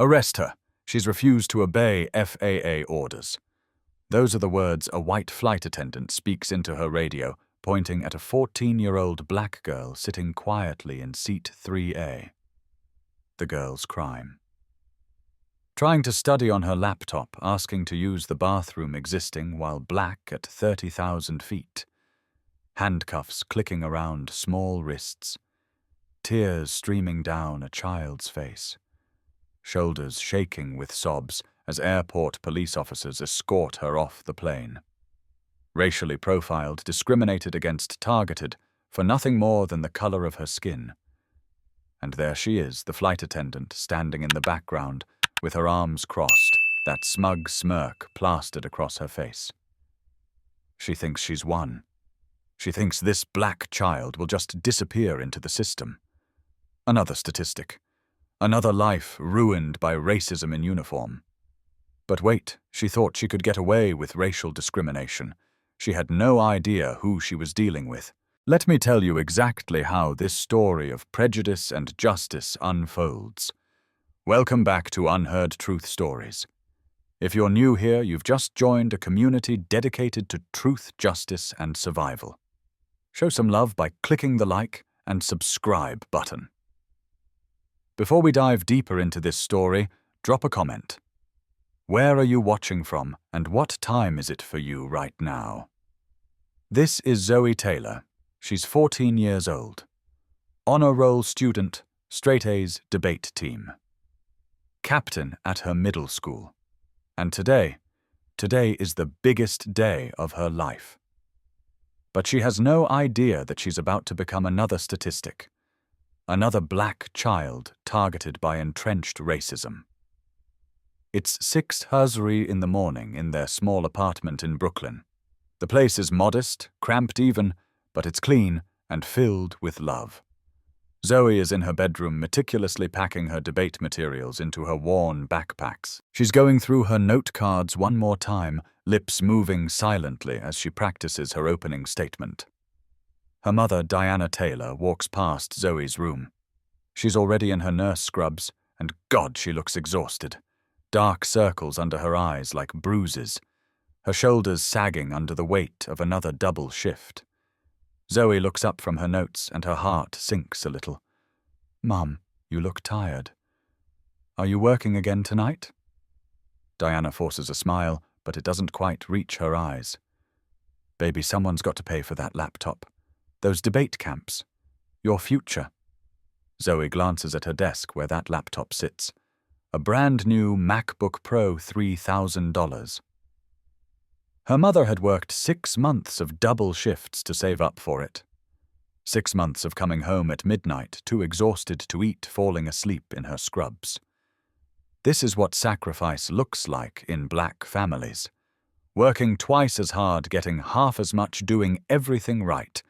Arrest her. She's refused to obey FAA orders. Those are the words a white flight attendant speaks into her radio, pointing at a 14-year-old black girl sitting quietly in seat 3A. The girl's crime. Trying to study on her laptop, asking to use the bathroom existing while black at 30,000 feet. Handcuffs clicking around small wrists. Tears streaming down a child's face. Shoulders shaking with sobs as airport police officers escort her off the plane. Racially profiled, discriminated against, targeted for nothing more than the color of her skin. And there she is, the flight attendant, standing in the background, with her arms crossed, that smug smirk plastered across her face. She thinks she's won. She thinks this black child will just disappear into the system. Another statistic. Another life ruined by racism in uniform. But wait, she thought she could get away with racial discrimination. She had no idea who she was dealing with. Let me tell you exactly how this story of prejudice and justice unfolds. Welcome back to Unheard Truth Stories. If you're new here, you've just joined a community dedicated to truth, justice, and survival. Show some love by clicking the like and subscribe button. Before we dive deeper into this story, drop a comment. Where are you watching from, and what time is it for you right now? This is Zoe Taylor. She's 14 years old. Honor roll student, straight A's debate team. Captain at her middle school. And today is the biggest day of her life. But she has no idea that she's about to become another statistic. Another black child targeted by entrenched racism. It's 6:00 in the morning in their small apartment in Brooklyn. The place is modest, cramped even, but it's clean and filled with love. Zoe is in her bedroom meticulously packing her debate materials into her worn backpacks. She's going through her note cards one more time, lips moving silently as she practices her opening statement. Her mother, Diana Taylor, walks past Zoe's room. She's already in her nurse scrubs, and God, she looks exhausted. Dark circles under her eyes like bruises, her shoulders sagging under the weight of another double shift. Zoe looks up from her notes and her heart sinks a little. "Mum, you look tired. Are you working again tonight?" Diana forces a smile, but it doesn't quite reach her eyes. "Baby, someone's got to pay for that laptop. Those debate camps. Your future." Zoe glances at her desk where that laptop sits. A brand new MacBook Pro $3,000. Her mother had worked 6 months of double shifts to save up for it. 6 months of coming home at midnight, too exhausted to eat, falling asleep in her scrubs. This is what sacrifice looks like in black families. Working twice as hard, getting half as much, doing everything right,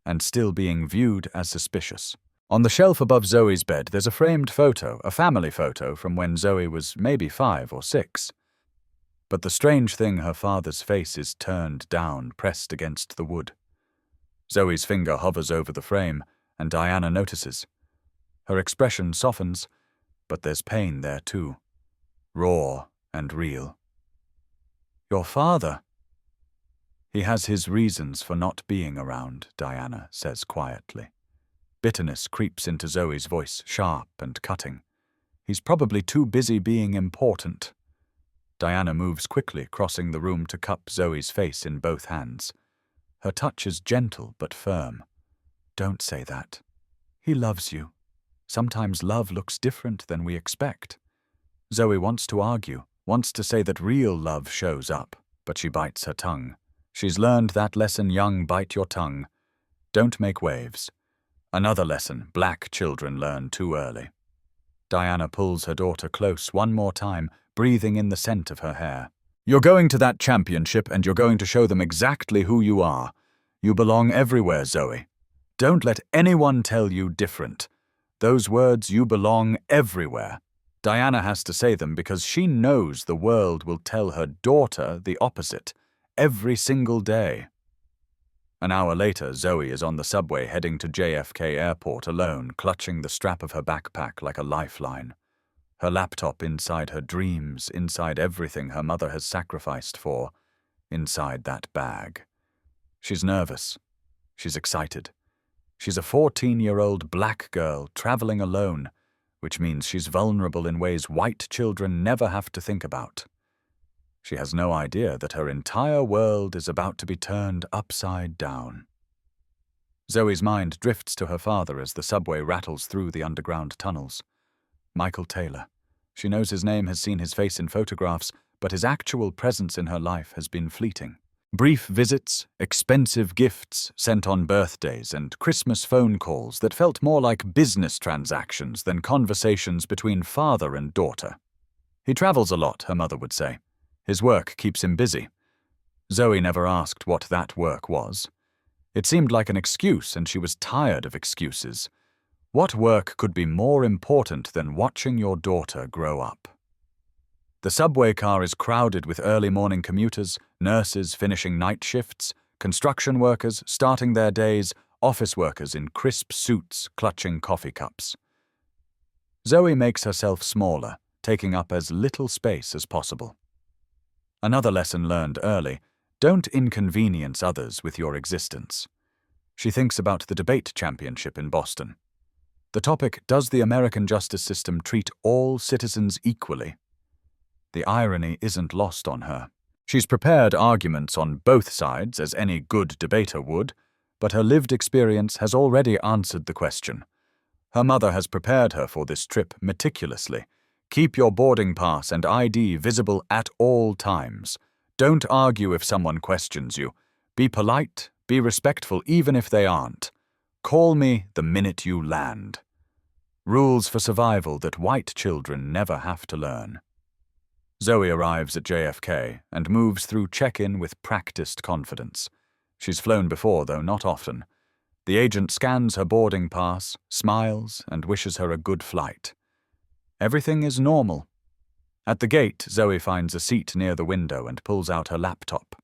and still being viewed as suspicious. On the shelf above Zoe's bed, there's a framed photo, a family photo from when Zoe was maybe 5 or 6. But the strange thing, her father's face is turned down, pressed against the wood. Zoe's finger hovers over the frame, and Diana notices. Her expression softens, but there's pain there too. Raw and real. "Your father?" "He has his reasons for not being around," Diana says quietly. Bitterness creeps into Zoe's voice, sharp and cutting. "He's probably too busy being important." Diana moves quickly, crossing the room to cup Zoe's face in both hands. Her touch is gentle but firm. "Don't say that. He loves you. Sometimes love looks different than we expect." Zoe wants to argue, wants to say that real love shows up, but she bites her tongue. She's learned that lesson young, bite your tongue. Don't make waves. Another lesson black children learn too early. Diana pulls her daughter close one more time, breathing in the scent of her hair. "You're going to that championship and you're going to show them exactly who you are. You belong everywhere, Zoe. Don't let anyone tell you different. Those words, you belong everywhere." Diana has to say them because she knows the world will tell her daughter the opposite every single day. An hour later, Zoe is on the subway heading to JFK Airport alone, clutching the strap of her backpack like a lifeline. Her laptop inside her dreams, inside everything her mother has sacrificed for, inside that bag. She's nervous. She's excited. She's a 14-year-old black girl traveling alone, which means she's vulnerable in ways white children never have to think about. She has no idea that her entire world is about to be turned upside down. Zoe's mind drifts to her father as the subway rattles through the underground tunnels. Michael Taylor. She knows his name, has seen his face in photographs, but his actual presence in her life has been fleeting. Brief visits, expensive gifts sent on birthdays, and Christmas phone calls that felt more like business transactions than conversations between father and daughter. He travels a lot, her mother would say. His work keeps him busy. Zoe never asked what that work was. It seemed like an excuse, and she was tired of excuses. What work could be more important than watching your daughter grow up? The subway car is crowded with early morning commuters, nurses finishing night shifts, construction workers starting their days, office workers in crisp suits clutching coffee cups. Zoe makes herself smaller, taking up as little space as possible. Another lesson learned early: don't inconvenience others with your existence. She thinks about the debate championship in Boston. The topic, does the American justice system treat all citizens equally? The irony isn't lost on her. She's prepared arguments on both sides, as any good debater would, but her lived experience has already answered the question. Her mother has prepared her for this trip meticulously. Keep your boarding pass and ID visible at all times. Don't argue if someone questions you. Be polite, be respectful even if they aren't. Call me the minute you land. Rules for survival that white children never have to learn. Zoe arrives at JFK and moves through check-in with practiced confidence. She's flown before, though not often. The agent scans her boarding pass, smiles, and wishes her a good flight. Everything is normal. At the gate, Zoe finds a seat near the window and pulls out her laptop.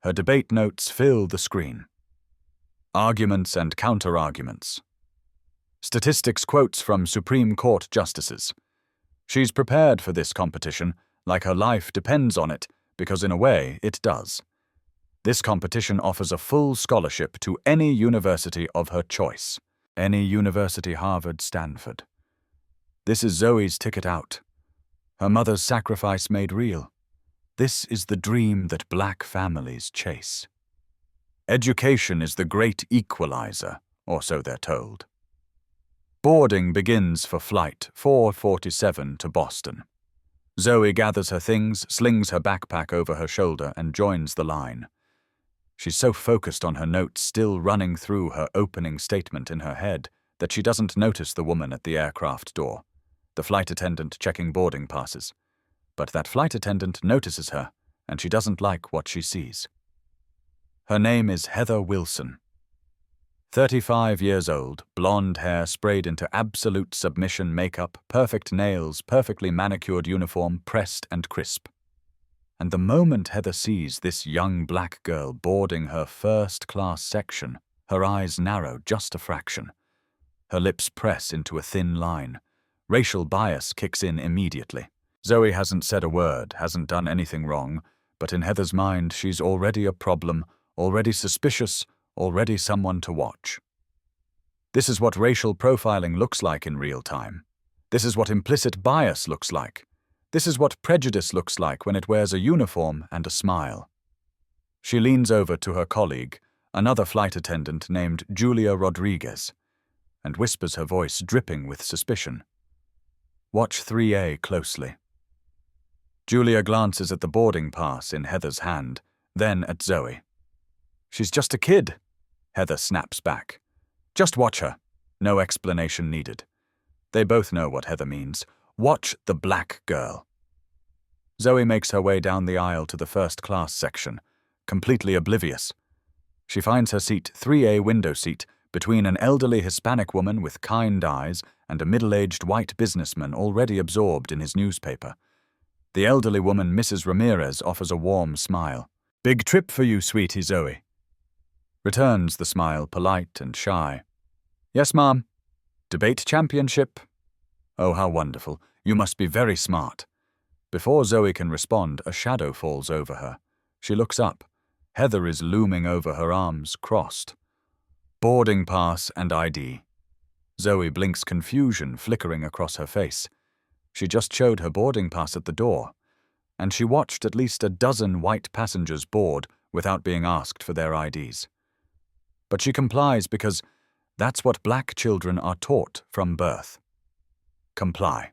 Her debate notes fill the screen. Arguments and counter-arguments. Statistics, quotes from Supreme Court justices. She's prepared for this competition, like her life depends on it, because in a way it does. This competition offers a full scholarship to any university of her choice. Any university, Harvard, Stanford. This is Zoe's ticket out. Her mother's sacrifice made real. This is the dream that black families chase. Education is the great equalizer, or so they're told. Boarding begins for flight 447 to Boston. Zoe gathers her things, slings her backpack over her shoulder, and joins the line. She's so focused on her notes still running through her opening statement in her head that she doesn't notice the woman at the aircraft door, the flight attendant checking boarding passes. But that flight attendant notices her, and she doesn't like what she sees. Her name is Heather Wilson. 35 years old, blonde hair sprayed into absolute submission makeup, perfect nails, perfectly manicured uniform, pressed and crisp. And the moment Heather sees this young black girl boarding her first-class section, her eyes narrow just a fraction. Her lips press into a thin line. Racial bias kicks in immediately. Zoe hasn't said a word, hasn't done anything wrong, but in Heather's mind she's already a problem, already suspicious, already someone to watch. This is what racial profiling looks like in real time. This is what implicit bias looks like. This is what prejudice looks like when it wears a uniform and a smile. She leans over to her colleague, another flight attendant named Julia Rodriguez, and whispers, her voice dripping with suspicion. Watch 3A closely. Julia glances at the boarding pass in Heather's hand, then at Zoe. She's just a kid, Heather snaps back. Just watch her. No explanation needed. They both know what Heather means. Watch the black girl. Zoe makes her way down the aisle to the first-class section, completely oblivious. She finds her seat, 3A window seat, between an elderly Hispanic woman with kind eyes and a middle-aged white businessman already absorbed in his newspaper. The elderly woman, Mrs. Ramirez, offers a warm smile. Big trip for you, sweetie Zoe. Returns the smile, polite and shy. Yes, ma'am. Debate championship. Oh, how wonderful. You must be very smart." Before Zoe can respond, a shadow falls over her. She looks up. Heather is looming over her arms crossed. "Boarding pass and ID." Zoe blinks, confusion flickering across her face. She just showed her boarding pass at the door, and she watched at least a dozen white passengers board without being asked for their IDs. But she complies because that's what black children are taught from birth. Comply.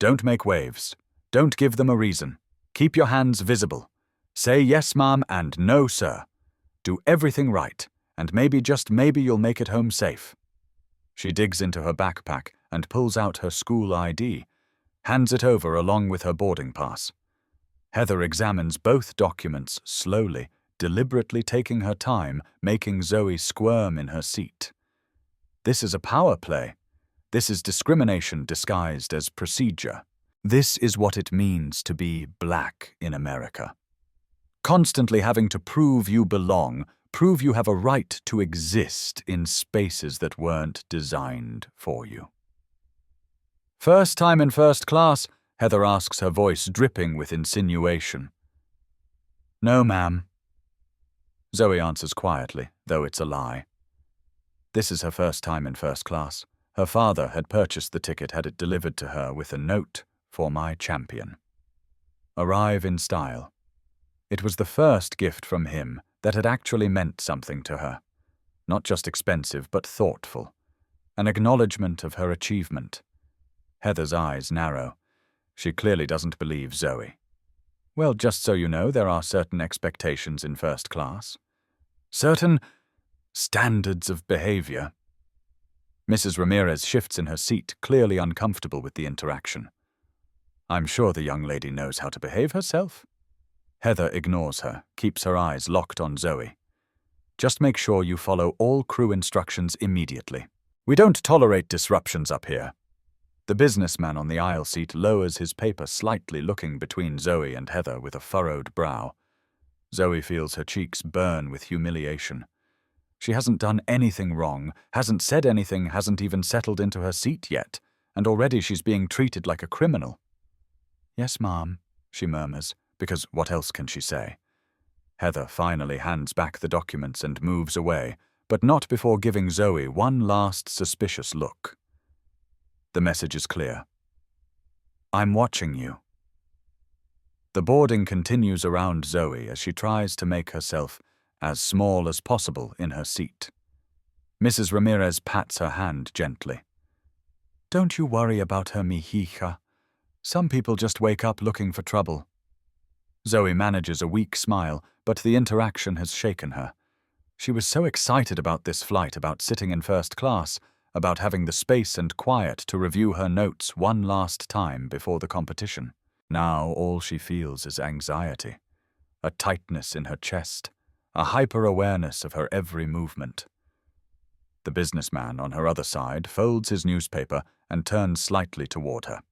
Don't make waves. Don't give them a reason. Keep your hands visible. Say yes, ma'am, and no, sir. Do everything right, and maybe, just maybe, you'll make it home safe. She digs into her backpack and pulls out her school ID, hands it over along with her boarding pass. Heather examines both documents slowly, deliberately taking her time, making Zoe squirm in her seat. This is a power play. This is discrimination disguised as procedure. This is what it means to be black in America. Constantly having to prove you belong, prove you have a right to exist in spaces that weren't designed for you. "First time in first class?" Heather asks, her voice dripping with insinuation. "No, ma'am." Zoe answers quietly, though it's a lie. This is her first time in first class. Her father had purchased the ticket, had it delivered to her with a note, "For my champion. Arrive in style." It was the first gift from him that had actually meant something to her. Not just expensive, but thoughtful. An acknowledgement of her achievement. Heather's eyes narrow. She clearly doesn't believe Zoe. "Well, just so you know, there are certain expectations in first class. Certain standards of behavior." Mrs. Ramirez shifts in her seat, clearly uncomfortable with the interaction. "I'm sure the young lady knows how to behave herself." Heather ignores her, keeps her eyes locked on Zoe. "Just make sure you follow all crew instructions immediately. We don't tolerate disruptions up here." The businessman on the aisle seat lowers his paper slightly, looking between Zoe and Heather with a furrowed brow. Zoe feels her cheeks burn with humiliation. She hasn't done anything wrong, hasn't said anything, hasn't even settled into her seat yet, and already she's being treated like a criminal. "Yes, ma'am," she murmurs, because what else can she say? Heather finally hands back the documents and moves away, but not before giving Zoe one last suspicious look. The message is clear. "I'm watching you." The boarding continues around Zoe as she tries to make herself as small as possible in her seat. Mrs. Ramirez pats her hand gently. "Don't you worry about her, mijija. Some people just wake up looking for trouble." Zoe manages a weak smile, but the interaction has shaken her. She was so excited about this flight, about sitting in first class, about having the space and quiet to review her notes one last time before the competition. Now all she feels is anxiety, a tightness in her chest, a hyper-awareness of her every movement. The businessman on her other side folds his newspaper and turns slightly toward her.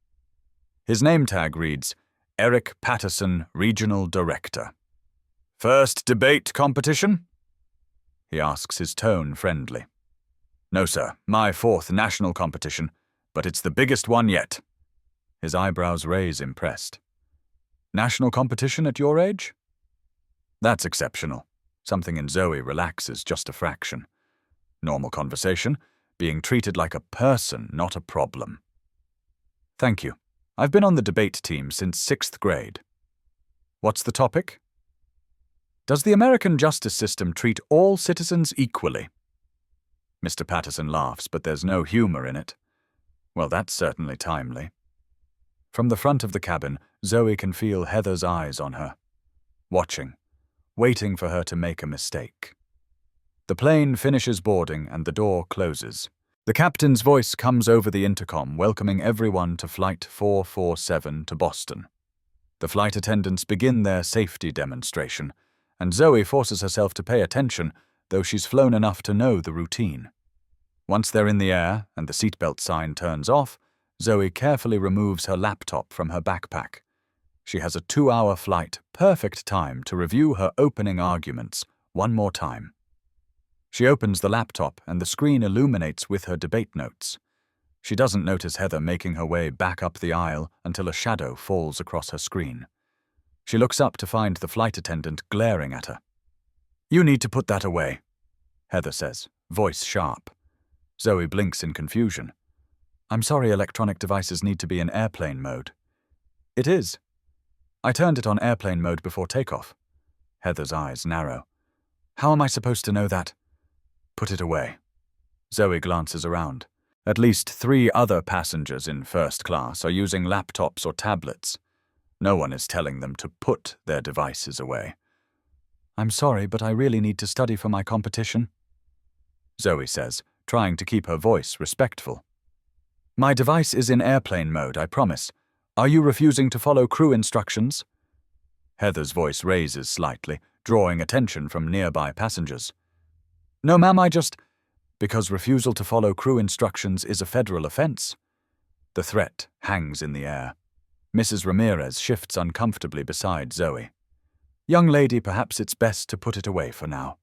His name tag reads, "Eric Patterson, Regional Director." "First debate competition?" He asks, his tone friendly. "No, sir, my fourth national competition, but it's the biggest one yet." His eyebrows raise, impressed. "National competition at your age?" That's exceptional. Something in Zoe relaxes just a fraction. Normal conversation, being treated like a person, not a problem. "Thank you. I've been on the debate team since 6th grade. What's the topic?" "Does the American justice system treat all citizens equally?" Mr. Patterson laughs, but there's no humor in it. Well, that's certainly timely. From the front of the cabin, Zoe can feel Heather's eyes on her, watching, waiting for her to make a mistake. The plane finishes boarding and the door closes. The captain's voice comes over the intercom, welcoming everyone to Flight 447 to Boston. The flight attendants begin their safety demonstration, and Zoe forces herself to pay attention, though she's flown enough to know the routine. Once they're in the air and the seatbelt sign turns off, Zoe carefully removes her laptop from her backpack. She has a 2-hour flight, perfect time to review her opening arguments one more time. She opens the laptop and the screen illuminates with her debate notes. She doesn't notice Heather making her way back up the aisle until a shadow falls across her screen. She looks up to find the flight attendant glaring at her. "You need to put that away," Heather says, voice sharp. Zoe blinks in confusion. "I'm sorry, electronic devices need to be in airplane mode." "It is. I turned it on airplane mode before takeoff." Heather's eyes narrow. "How am I supposed to know that?" "Put it away." Zoe glances around. At least 3 other passengers in first class are using laptops or tablets. No one is telling them to put their devices away. "I'm sorry, but I really need to study for my competition," Zoe says, trying to keep her voice respectful. "My device is in airplane mode, I promise. Are you refusing to follow crew instructions?" Heather's voice raises slightly, drawing attention from nearby passengers. "No, ma'am, because refusal to follow crew instructions is a federal offense." The threat hangs in the air. Mrs. Ramirez shifts uncomfortably beside Zoe. "Young lady, perhaps it's best to put it away for now."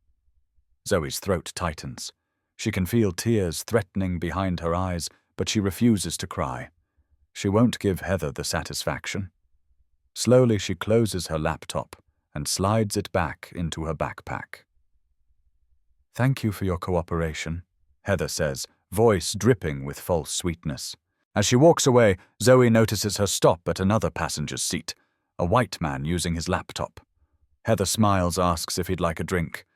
Zoe's throat tightens. She can feel tears threatening behind her eyes, but she refuses to cry. She won't give Heather the satisfaction. Slowly she closes her laptop and slides it back into her backpack. "Thank you for your cooperation," Heather says, voice dripping with false sweetness. As she walks away, Zoe notices her stop at another passenger's seat, a white man using his laptop. Heather smiles, asks if he'd like a drink.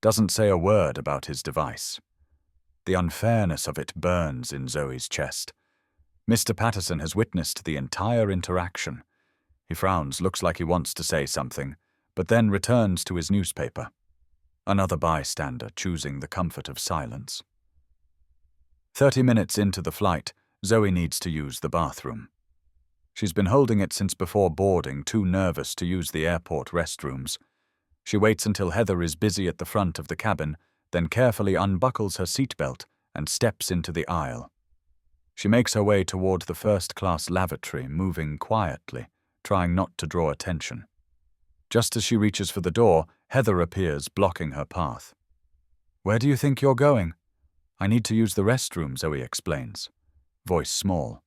Doesn't say a word about his device. The unfairness of it burns in Zoe's chest. Mr. Patterson has witnessed the entire interaction. He frowns, looks like he wants to say something, but then returns to his newspaper. Another bystander choosing the comfort of silence. 30 minutes into the flight, Zoe needs to use the bathroom. She's been holding it since before boarding, too nervous to use the airport restrooms. She waits until Heather is busy at the front of the cabin, then carefully unbuckles her seatbelt and steps into the aisle. She makes her way toward the first-class lavatory, moving quietly, trying not to draw attention. Just as she reaches for the door, Heather appears, blocking her path. "Where do you think you're going?" "I need to use the restroom," Zoe explains. Voice small.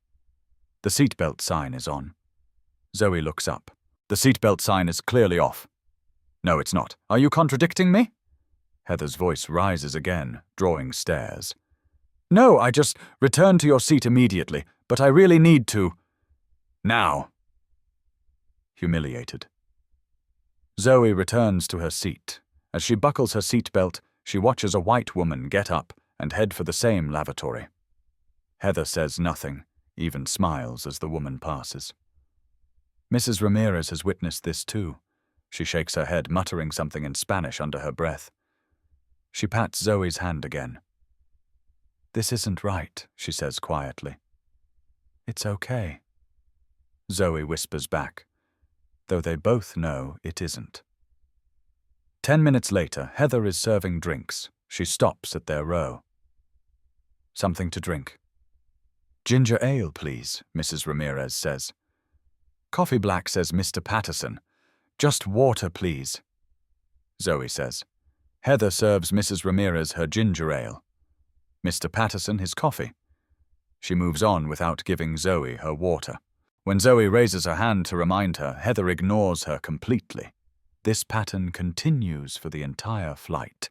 The seatbelt sign is on. Zoe looks up. The seatbelt sign is clearly off. "No, it's not. Are you contradicting me?" Heather's voice rises again, drawing stares. "No, I just return to your seat immediately, but I really need to. Now." Humiliated. Zoe returns to her seat. As she buckles her seatbelt, she watches a white woman get up and head for the same lavatory. Heather says nothing, even smiles as the woman passes. Mrs. Ramirez has witnessed this too. She shakes her head, muttering something in Spanish under her breath. She pats Zoe's hand again. "This isn't right," she says quietly. "It's okay," Zoe whispers back, though they both know it isn't. 10 minutes later, Heather is serving drinks. She stops at their row. "Something to drink." "Ginger ale, please," Mrs. Ramirez says. "Coffee black," says Mr. Patterson. "Just water, please," Zoe says. Heather serves Mrs. Ramirez her ginger ale. Mr. Patterson his coffee. She moves on without giving Zoe her water. When Zoe raises her hand to remind her, Heather ignores her completely. This pattern continues for the entire flight.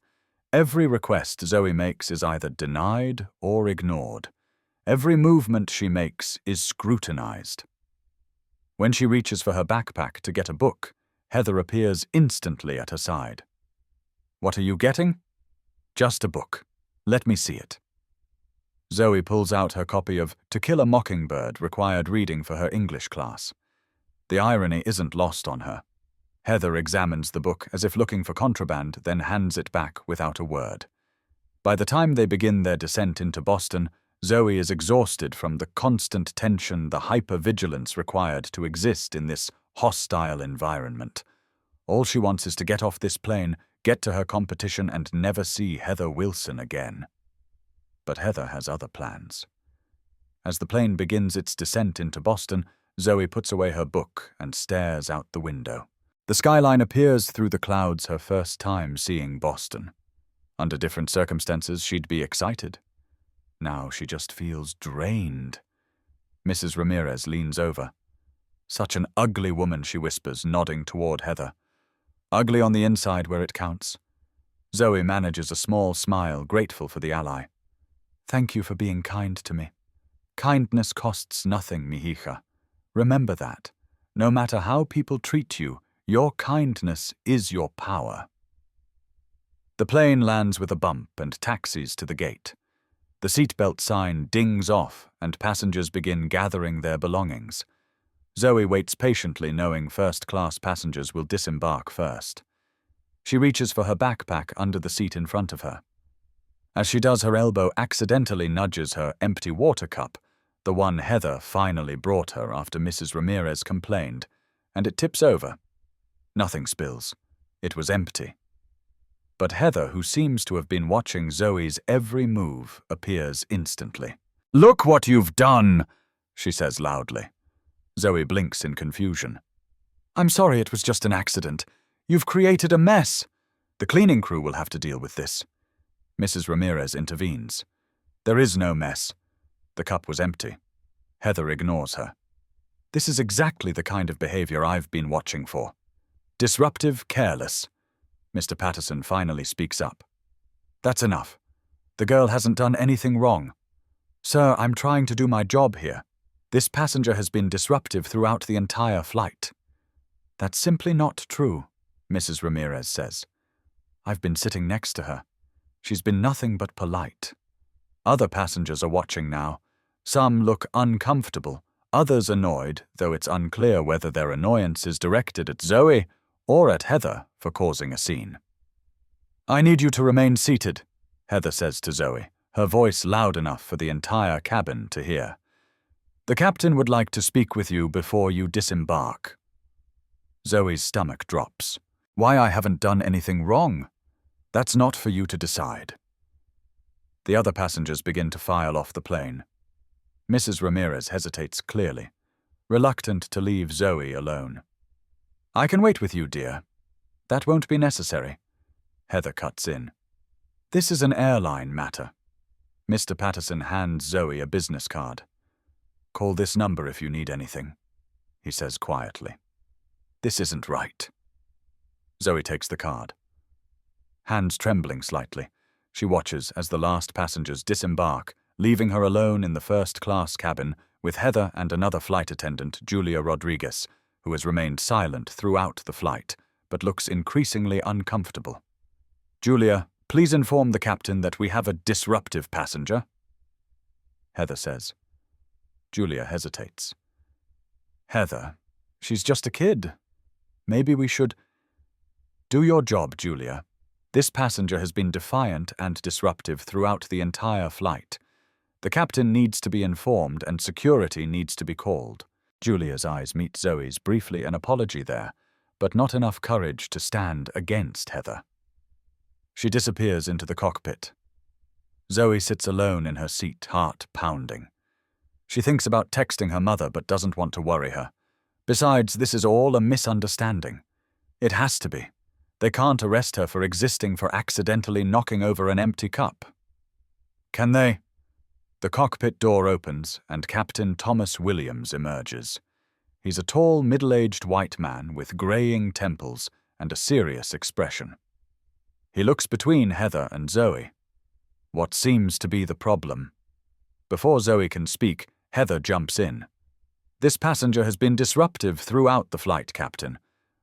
Every request Zoe makes is either denied or ignored. Every movement she makes is scrutinized. When she reaches for her backpack to get a book, Heather appears instantly at her side. "What are you getting?" "Just a book. Let me see it." Zoe pulls out her copy of To Kill a Mockingbird, required reading for her English class. The irony isn't lost on her. Heather examines the book as if looking for contraband, then hands it back without a word. By the time they begin their descent into Boston, Zoe is exhausted from the constant tension, the hypervigilance required to exist in this hostile environment. All she wants is to get off this plane, get to her competition, and never see Heather Wilson again. But Heather has other plans. As the plane begins its descent into Boston, Zoe puts away her book and stares out the window. The skyline appears through the clouds, her first time seeing Boston. Under different circumstances, she'd be excited. Now she just feels drained. Mrs. Ramirez leans over. Such an ugly woman, she whispers, nodding toward Heather. Ugly on the inside where it counts. Zoe manages a small smile, grateful for the ally. Thank you for being kind to me. Kindness costs nothing, mihija. Remember that. No matter how people treat you, your kindness is your power. The plane lands with a bump and taxis to the gate. The seatbelt sign dings off and passengers begin gathering their belongings. Zoe waits patiently, knowing first-class passengers will disembark first. She reaches for her backpack under the seat in front of her. As she does, her elbow accidentally nudges her empty water cup, the one Heather finally brought her after Mrs. Ramirez complained, and it tips over. Nothing spills. It was empty. But Heather, who seems to have been watching Zoe's every move, appears instantly. "Look what you've done!" she says loudly. Zoe blinks in confusion. "I'm sorry, it was just an accident. You've created a mess. The cleaning crew will have to deal with this." Mrs. Ramirez intervenes. There is no mess. The cup was empty. Heather ignores her. This is exactly the kind of behavior I've been watching for. Disruptive, careless. Mr. Patterson finally speaks up. "That's enough. The girl hasn't done anything wrong. Sir, I'm trying to do my job here. This passenger has been disruptive throughout the entire flight." "That's simply not true," Mrs. Ramirez says. "I've been sitting next to her. She's been nothing but polite." Other passengers are watching now. Some look uncomfortable, others annoyed, though it's unclear whether their annoyance is directed at Zoe or at Heather for causing a scene. "I need you to remain seated," Heather says to Zoe, her voice loud enough for the entire cabin to hear. "The captain would like to speak with you before you disembark." Zoe's stomach drops. Why I haven't done anything wrong? That's not for you to decide. The other passengers begin to file off the plane. Mrs. Ramirez hesitates clearly, reluctant to leave Zoe alone. "I can wait with you, dear." "That won't be necessary." Heather cuts in. "This is an airline matter." Mr. Patterson hands Zoe a business card. "Call this number if you need anything," he says quietly. "This isn't right." Zoe takes the card. Hands trembling slightly, she watches as the last passengers disembark, leaving her alone in the first-class cabin with Heather and another flight attendant, Julia Rodriguez, who has remained silent throughout the flight, but looks increasingly uncomfortable. "Julia, please inform the captain that we have a disruptive passenger," Heather says. Julia hesitates. "Heather, she's just a kid. Maybe we should—" "Do your job, Julia. This passenger has been defiant and disruptive throughout the entire flight. The captain needs to be informed and security needs to be called." Julia's eyes meet Zoe's, briefly an apology there, but not enough courage to stand against Heather. She disappears into the cockpit. Zoe sits alone in her seat, heart pounding. She thinks about texting her mother but doesn't want to worry her. Besides, this is all a misunderstanding. It has to be. They can't arrest her for existing for accidentally knocking over an empty cup. Can they? The cockpit door opens and Captain Thomas Williams emerges. He's a tall, middle-aged white man with graying temples and a serious expression. He looks between Heather and Zoe. What seems to be the problem? Before Zoe can speak, Heather jumps in. "This passenger has been disruptive throughout the flight, Captain,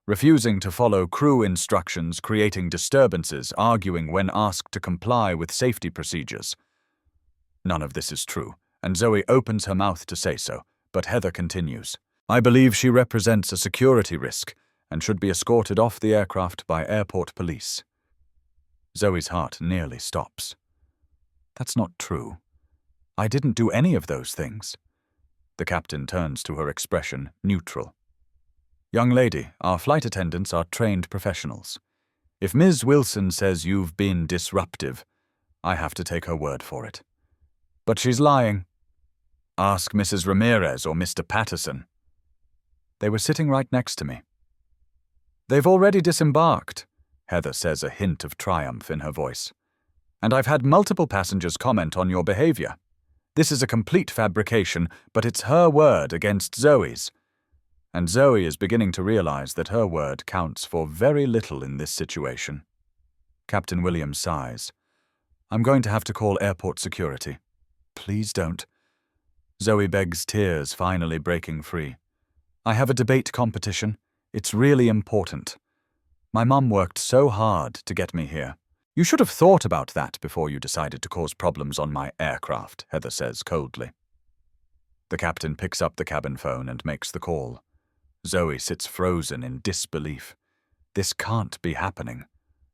refusing to follow crew instructions, creating disturbances, arguing when asked to comply with safety procedures." None of this is true, and Zoe opens her mouth to say so, but Heather continues. "I believe she represents a security risk and should be escorted off the aircraft by airport police." Zoe's heart nearly stops. "That's not true. I didn't do any of those things." The captain turns to her, expression neutral. "Young lady, our flight attendants are trained professionals. If Ms. Wilson says you've been disruptive, I have to take her word for it. But she's lying. Ask Mrs. Ramirez or Mr. Patterson." "They were sitting right next to me." "They've already disembarked," Heather says, a hint of triumph in her voice. "And I've had multiple passengers comment on your behavior." This is a complete fabrication, but it's her word against Zoe's. And Zoe is beginning to realize that her word counts for very little in this situation. Captain Williams sighs. I'm going to have to call airport security. Please don't. Zoe begs, tears finally breaking free. I have a debate competition. It's really important. My mum worked so hard to get me here. You should have thought about that before you decided to cause problems on my aircraft, Heather says coldly. The captain picks up the cabin phone and makes the call. Zoe sits frozen in disbelief. This can't be happening.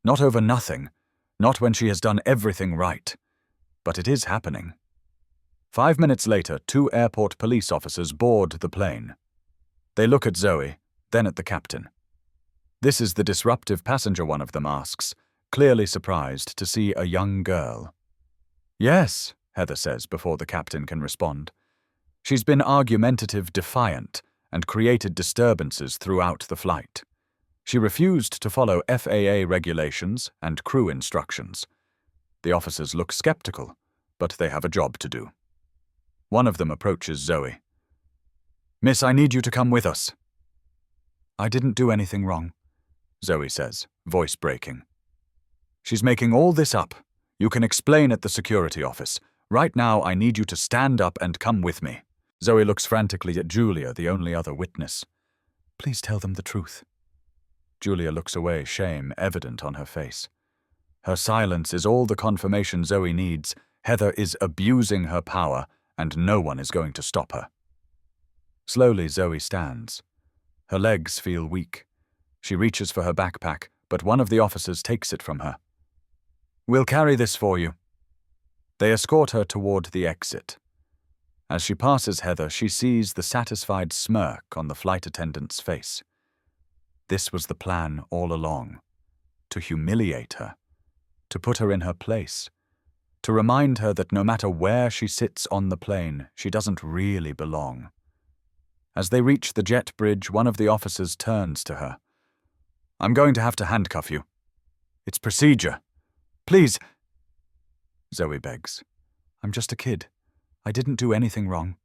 Not over nothing. Not when she has done everything right. But it is happening. 5 minutes later, 2 airport police officers board the plane. They look at Zoe, then at the captain. This is the disruptive passenger, one of them asks, clearly surprised to see a young girl. Yes, Heather says before the captain can respond. She's been argumentative, defiant, and created disturbances throughout the flight. She refused to follow FAA regulations and crew instructions. The officers look skeptical, but they have a job to do. One of them approaches Zoe. Miss, I need you to come with us. I didn't do anything wrong, Zoe says, voice breaking. She's making all this up. You can explain at the security office. Right now, I need you to stand up and come with me. Zoe looks frantically at Julia, the only other witness. Please tell them the truth. Julia looks away, shame evident on her face. Her silence is all the confirmation Zoe needs. Heather is abusing her power, and no one is going to stop her. Slowly, Zoe stands. Her legs feel weak. She reaches for her backpack, but one of the officers takes it from her. We'll carry this for you. They escort her toward the exit. As she passes Heather, she sees the satisfied smirk on the flight attendant's face. This was the plan all along. To humiliate her. To put her in her place. To remind her that no matter where she sits on the plane, she doesn't really belong. As they reach the jet bridge, one of the officers turns to her. I'm going to have to handcuff you. It's procedure. Please. Zoe begs. I'm just a kid. I didn't do anything wrong.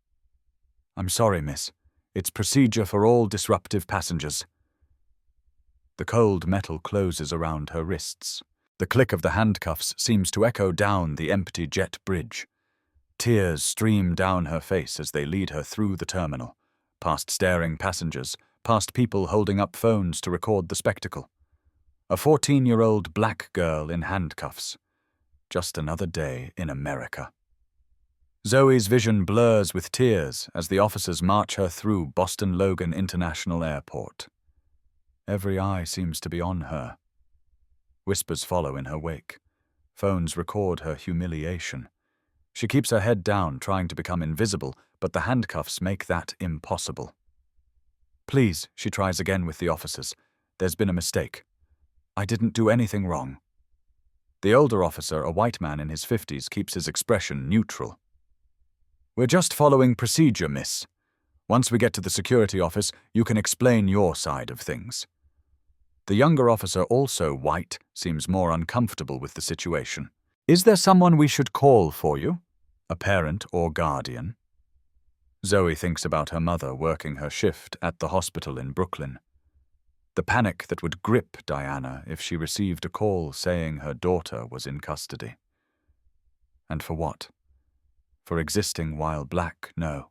I'm sorry, miss. It's procedure for all disruptive passengers. The cold metal closes around her wrists. The click of the handcuffs seems to echo down the empty jet bridge. Tears stream down her face as they lead her through the terminal, past staring passengers, past people holding up phones to record the spectacle. A 14-year-old black girl in handcuffs. Just another day in America. Zoe's vision blurs with tears as the officers march her through Boston Logan International Airport. Every eye seems to be on her. Whispers follow in her wake. Phones record her humiliation. She keeps her head down, trying to become invisible, but the handcuffs make that impossible. Please, she tries again with the officers. There's been a mistake. I didn't do anything wrong. The older officer, a white man in his 50s, keeps his expression neutral. We're just following procedure, miss. Once we get to the security office, you can explain your side of things. The younger officer, also white, seems more uncomfortable with the situation. Is there someone we should call for you? A parent or guardian? Zoe thinks about her mother working her shift at the hospital in Brooklyn. The panic that would grip Diana if she received a call saying her daughter was in custody. And for what? For existing while black? No,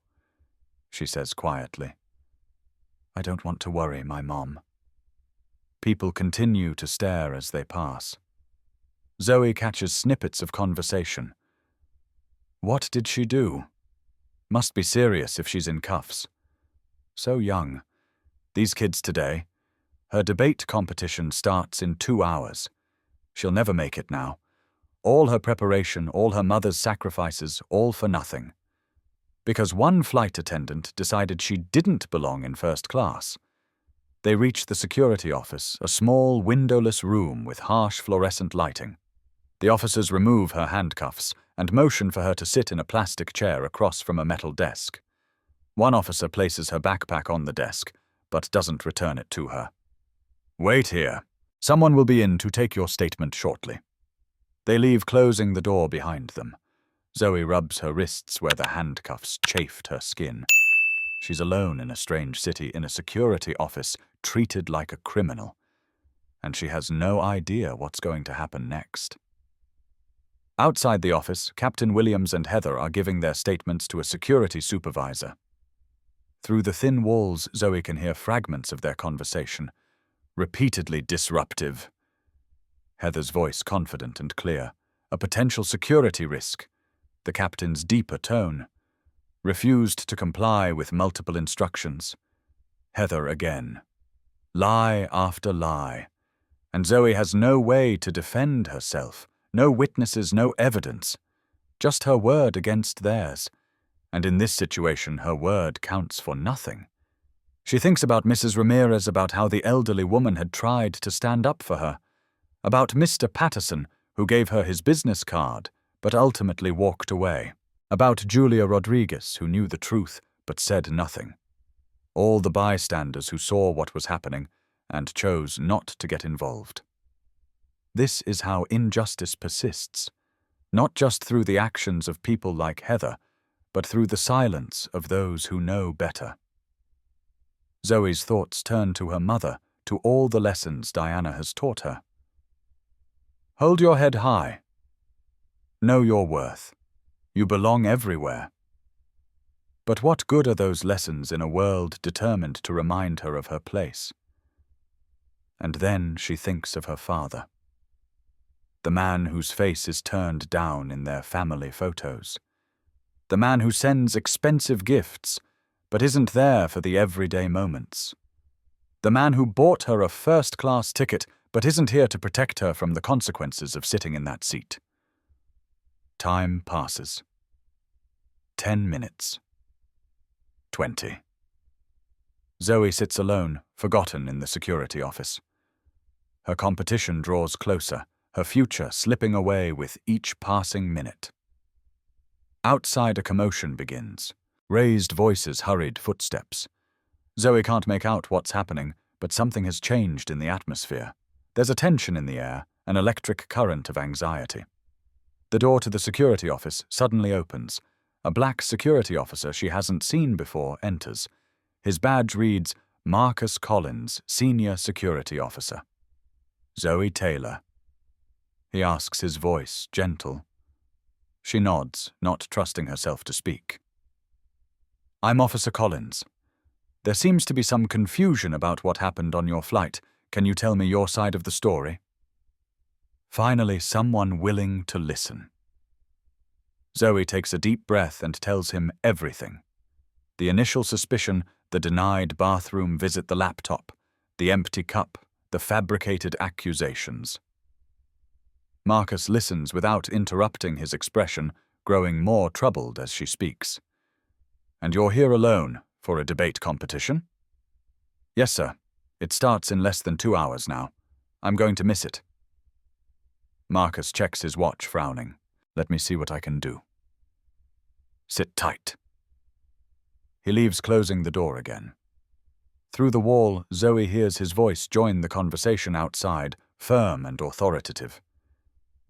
she says quietly. I don't want to worry my mom. People continue to stare as they pass. Zoe catches snippets of conversation. What did she do? Must be serious if she's in cuffs. So young. These kids today. Her debate competition starts in 2 hours. She'll never make it now. All her preparation, all her mother's sacrifices, all for nothing. Because one flight attendant decided she didn't belong in first class. They reach the security office, a small, windowless room with harsh fluorescent lighting. The officers remove her handcuffs and motion for her to sit in a plastic chair across from a metal desk. One officer places her backpack on the desk, but doesn't return it to her. Wait here. Someone will be in to take your statement shortly. They leave, closing the door behind them. Zoe rubs her wrists where the handcuffs chafed her skin. She's alone in a strange city, in a security office, treated like a criminal. And she has no idea what's going to happen next. Outside the office, Captain Williams and Heather are giving their statements to a security supervisor. Through the thin walls, Zoe can hear fragments of their conversation, repeatedly disruptive. Heather's voice confident and clear. A potential security risk. The captain's deeper tone. Refused to comply with multiple instructions. Heather again. Lie after lie. And Zoe has no way to defend herself. No witnesses, no evidence. Just her word against theirs. And in this situation, her word counts for nothing. She thinks about Mrs. Ramirez, about how the elderly woman had tried to stand up for her. About Mr. Patterson, who gave her his business card, but ultimately walked away. About Julia Rodriguez, who knew the truth, but said nothing. All the bystanders who saw what was happening and chose not to get involved. This is how injustice persists, not just through the actions of people like Heather, but through the silence of those who know better. Zoe's thoughts turn to her mother, to all the lessons Diana has taught her. Hold your head high. Know your worth. You belong everywhere. But what good are those lessons in a world determined to remind her of her place? And then she thinks of her father. The man whose face is turned down in their family photos. The man who sends expensive gifts, but isn't there for the everyday moments. The man who bought her a first-class ticket, but isn't here to protect her from the consequences of sitting in that seat. Time passes. 10 minutes. 20. Zoe sits alone, forgotten in the security office. Her competition draws closer, her future slipping away with each passing minute. Outside, a commotion begins. Raised voices, hurried footsteps. Zoe can't make out what's happening, but something has changed in the atmosphere. There's a tension in the air, an electric current of anxiety. The door to the security office suddenly opens. A black security officer she hasn't seen before enters. His badge reads, Marcus Collins, Senior Security Officer. Zoe Taylor. He asks, his voice gentle. She nods, not trusting herself to speak. I'm Officer Collins. There seems to be some confusion about what happened on your flight. Can you tell me your side of the story? Finally, someone willing to listen. Zoe takes a deep breath and tells him everything. The initial suspicion, the denied bathroom visit, the laptop, the empty cup, the fabricated accusations. Marcus listens without interrupting his expression, growing more troubled as she speaks. And you're here alone for a debate competition? Yes, sir. It starts in less than 2 hours now. I'm going to miss it. Marcus checks his watch, frowning. Let me see what I can do. Sit tight. He leaves, closing the door again. Through the wall, Zoe hears his voice join the conversation outside, firm and authoritative.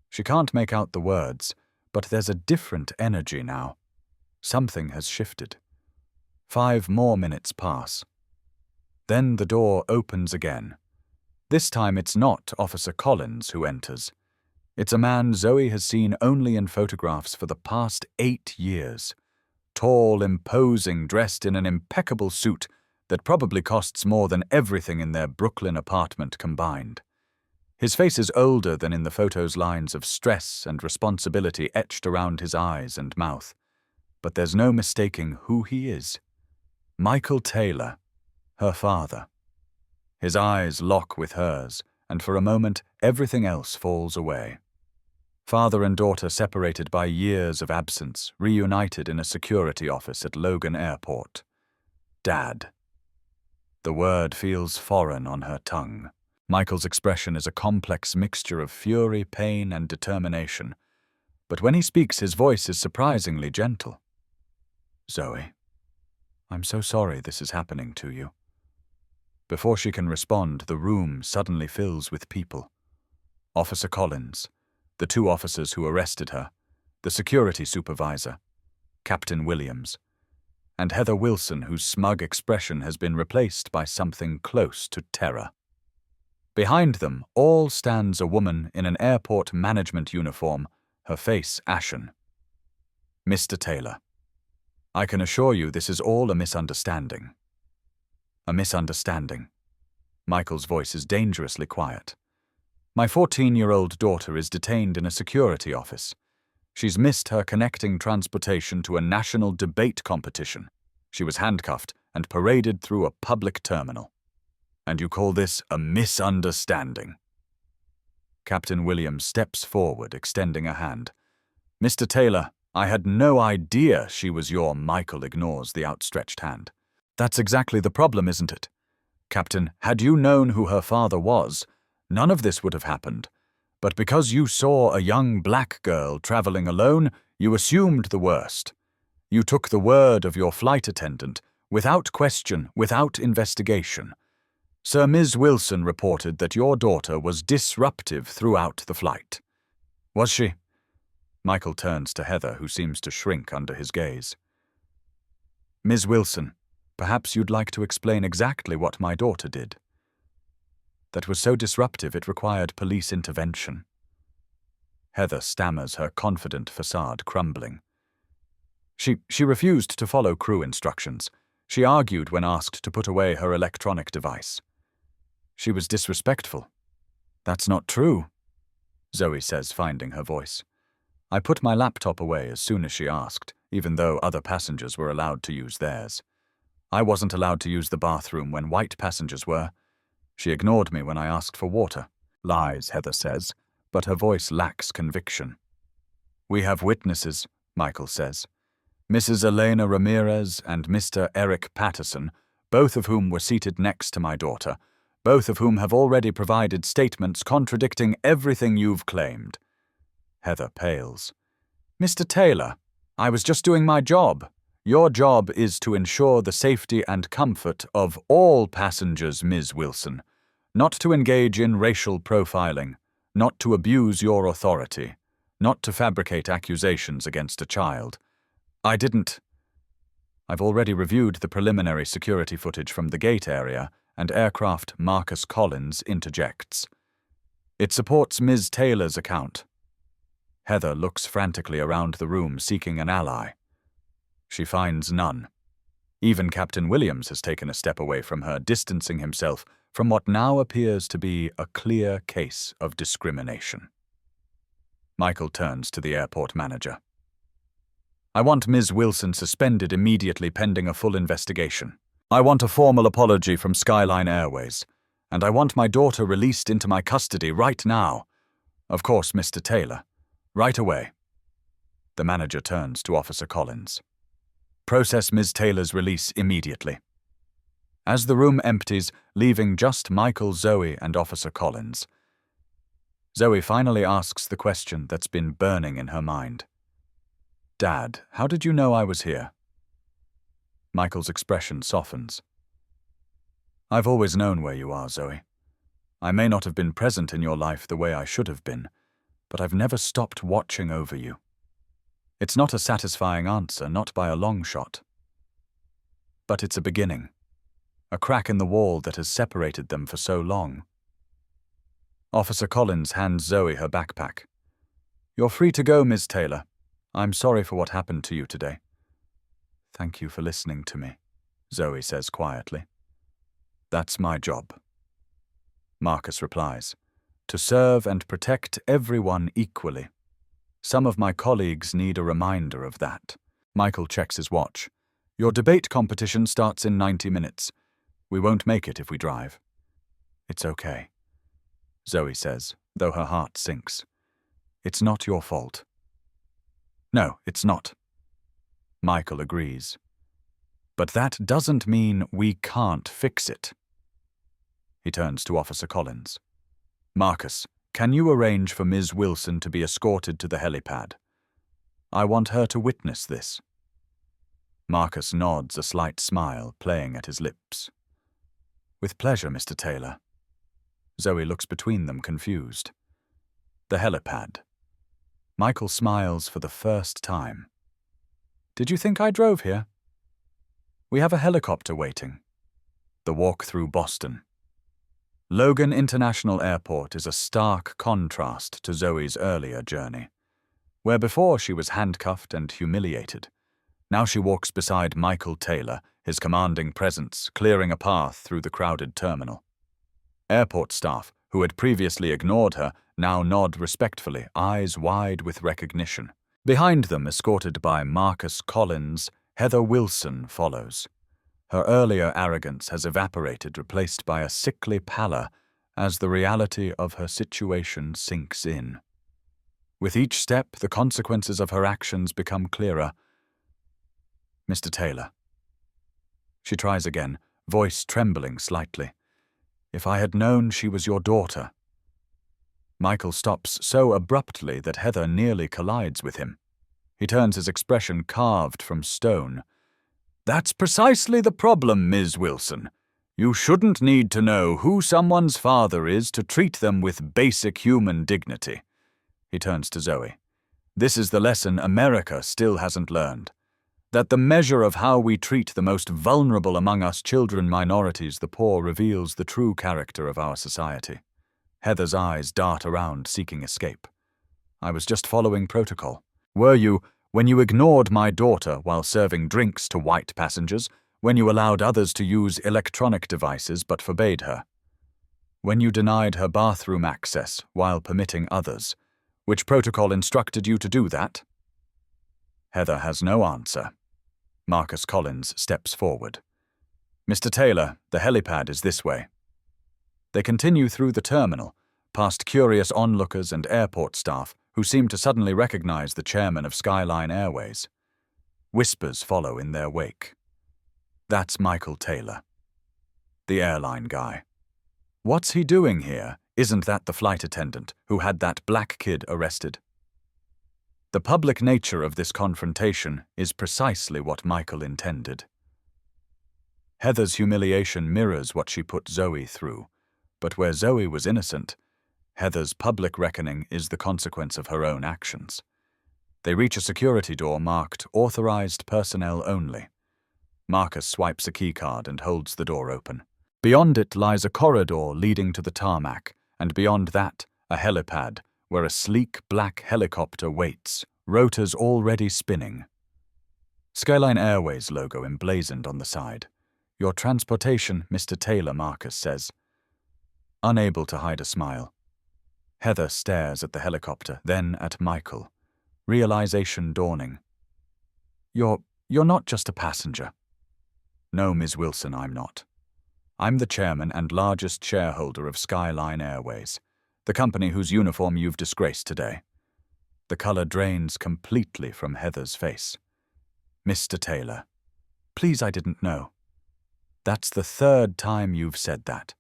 She can't make out the words, but there's a different energy now. Something has shifted. 5 more minutes pass. Then the door opens again. This time it's not Officer Collins who enters. It's a man Zoe has seen only in photographs for the past 8 years. Tall, imposing, dressed in an impeccable suit that probably costs more than everything in their Brooklyn apartment combined. His face is older than in the photos, lines of stress and responsibility etched around his eyes and mouth. But there's no mistaking who he is. Michael Taylor, her father. His eyes lock with hers, and for a moment everything else falls away. Father and daughter separated by years of absence, reunited in a security office at Logan Airport. Dad. The word feels foreign on her tongue. Michael's expression is a complex mixture of fury, pain, and determination. But when he speaks, his voice is surprisingly gentle. Zoe, I'm so sorry this is happening to you. Before she can respond, the room suddenly fills with people. Officer Collins, the 2 officers who arrested her, the security supervisor, Captain Williams, and Heather Wilson, whose smug expression has been replaced by something close to terror. Behind them all stands a woman in an airport management uniform, her face ashen. Mr. Taylor, I can assure you this is all a misunderstanding. A misunderstanding. Michael's voice is dangerously quiet. My 14-year-old daughter is detained in a security office. She's missed her connecting transportation to a national debate competition. She was handcuffed and paraded through a public terminal. And you call this a misunderstanding? Captain Williams steps forward, extending a hand. Mr. Taylor, I had no idea she was your— Michael ignores the outstretched hand. That's exactly the problem, isn't it? Captain, had you known who her father was, none of this would have happened. But because you saw a young black girl traveling alone, you assumed the worst. You took the word of your flight attendant, without question, without investigation. Sir Ms. Wilson reported that your daughter was disruptive throughout the flight. Was she? Michael turns to Heather, who seems to shrink under his gaze. Ms. Wilson, perhaps you'd like to explain exactly what my daughter did. That was so disruptive it required police intervention. Heather stammers, her confident facade crumbling. She refused to follow crew instructions. She argued when asked to put away her electronic device. She was disrespectful. That's not true, Zoe says, finding her voice. I put my laptop away as soon as she asked, even though other passengers were allowed to use theirs. I wasn't allowed to use the bathroom when white passengers were. She ignored me when I asked for water. Lies, Heather says, but her voice lacks conviction. We have witnesses, Michael says. Mrs. Elena Ramirez and Mr. Eric Patterson, both of whom were seated next to my daughter, both of whom have already provided statements contradicting everything you've claimed. Heather pales. Mr. Taylor, I was just doing my job. Your job is to ensure the safety and comfort of all passengers, Ms. Wilson, not to engage in racial profiling, not to abuse your authority, not to fabricate accusations against a child. I didn't. I've already reviewed the preliminary security footage from the gate area, and aircraft Marcus Collins interjects. It supports Ms. Taylor's account. Heather looks frantically around the room, seeking an ally. She finds none. Even Captain Williams has taken a step away from her, distancing himself from what now appears to be a clear case of discrimination. Michael turns to the airport manager. I want Ms. Wilson suspended immediately pending a full investigation. I want a formal apology from Skyline Airways, and I want my daughter released into my custody right now. Of course, Mr. Taylor. Right away. The manager turns to Officer Collins. Process Ms. Taylor's release immediately. As the room empties, leaving just Michael, Zoe, and Officer Collins, Zoe finally asks the question that's been burning in her mind. Dad, how did you know I was here? Michael's expression softens. I've always known where you are, Zoe. I may not have been present in your life the way I should have been, but I've never stopped watching over you. It's not a satisfying answer, not by a long shot. But it's a beginning. A crack in the wall that has separated them for so long. Officer Collins hands Zoe her backpack. You're free to go, Ms. Taylor. I'm sorry for what happened to you today. Thank you for listening to me, Zoe says quietly. That's my job. Marcus replies, to serve and protect everyone equally. Some of my colleagues need a reminder of that. Michael checks his watch. Your debate competition starts in 90 minutes. We won't make it if we drive. It's okay, Zoe says, though her heart sinks. It's not your fault. No, it's not. Michael agrees. But that doesn't mean we can't fix it. He turns to Officer Collins. Marcus, can you arrange for Ms. Wilson to be escorted to the helipad? I want her to witness this. Marcus nods, a slight smile playing at his lips. With pleasure, Mr. Taylor. Zoe looks between them, confused. The helipad. Michael smiles for the first time. Did you think I drove here? We have a helicopter waiting. The walk through Boston. Logan International Airport is a stark contrast to Zoe's earlier journey, where before she was handcuffed and humiliated. Now she walks beside Michael Taylor, his commanding presence clearing a path through the crowded terminal. Airport staff, who had previously ignored her, now nod respectfully, eyes wide with recognition. Behind them, escorted by Marcus Collins, Heather Wilson follows. Her earlier arrogance has evaporated, replaced by a sickly pallor as the reality of her situation sinks in. With each step, the consequences of her actions become clearer. Mr. Taylor. She tries again, voice trembling slightly. If I had known she was your daughter. Michael stops so abruptly that Heather nearly collides with him. He turns his expression carved from stone. That's precisely the problem, Ms. Wilson. You shouldn't need to know who someone's father is to treat them with basic human dignity. He turns to Zoe. This is the lesson America still hasn't learned. That the measure of how we treat the most vulnerable among us children, minorities, the poor, reveals the true character of our society. Heather's eyes dart around, seeking escape. I was just following protocol. Were you, when you ignored my daughter while serving drinks to white passengers, when you allowed others to use electronic devices but forbade her? When you denied her bathroom access while permitting others? Which protocol instructed you to do that? Heather has no answer. Marcus Collins steps forward. Mr. Taylor, the helipad is this way. They continue through the terminal, past curious onlookers and airport staff who seem to suddenly recognize the chairman of Skyline Airways. Whispers follow in their wake. That's Michael Taylor, the airline guy. What's he doing here? Isn't that the flight attendant who had that black kid arrested? The public nature of this confrontation is precisely what Michael intended. Heather's humiliation mirrors what she put Zoe through, but where Zoe was innocent, Heather's public reckoning is the consequence of her own actions. They reach a security door marked Authorized Personnel Only. Marcus swipes a keycard and holds the door open. Beyond it lies a corridor leading to the tarmac, and beyond that, a helipad, where a sleek black helicopter waits, rotors already spinning. Skyline Airways logo emblazoned on the side. Your transportation, Mr. Taylor, Marcus says. Unable to hide a smile. Heather stares at the helicopter, then at Michael. Realization dawning. You're not just a passenger. No, Ms. Wilson, I'm not. I'm the chairman and largest shareholder of Skyline Airways, the company whose uniform you've disgraced today. The color drains completely from Heather's face. Mr. Taylor, please, I didn't know. That's the third time you've said that,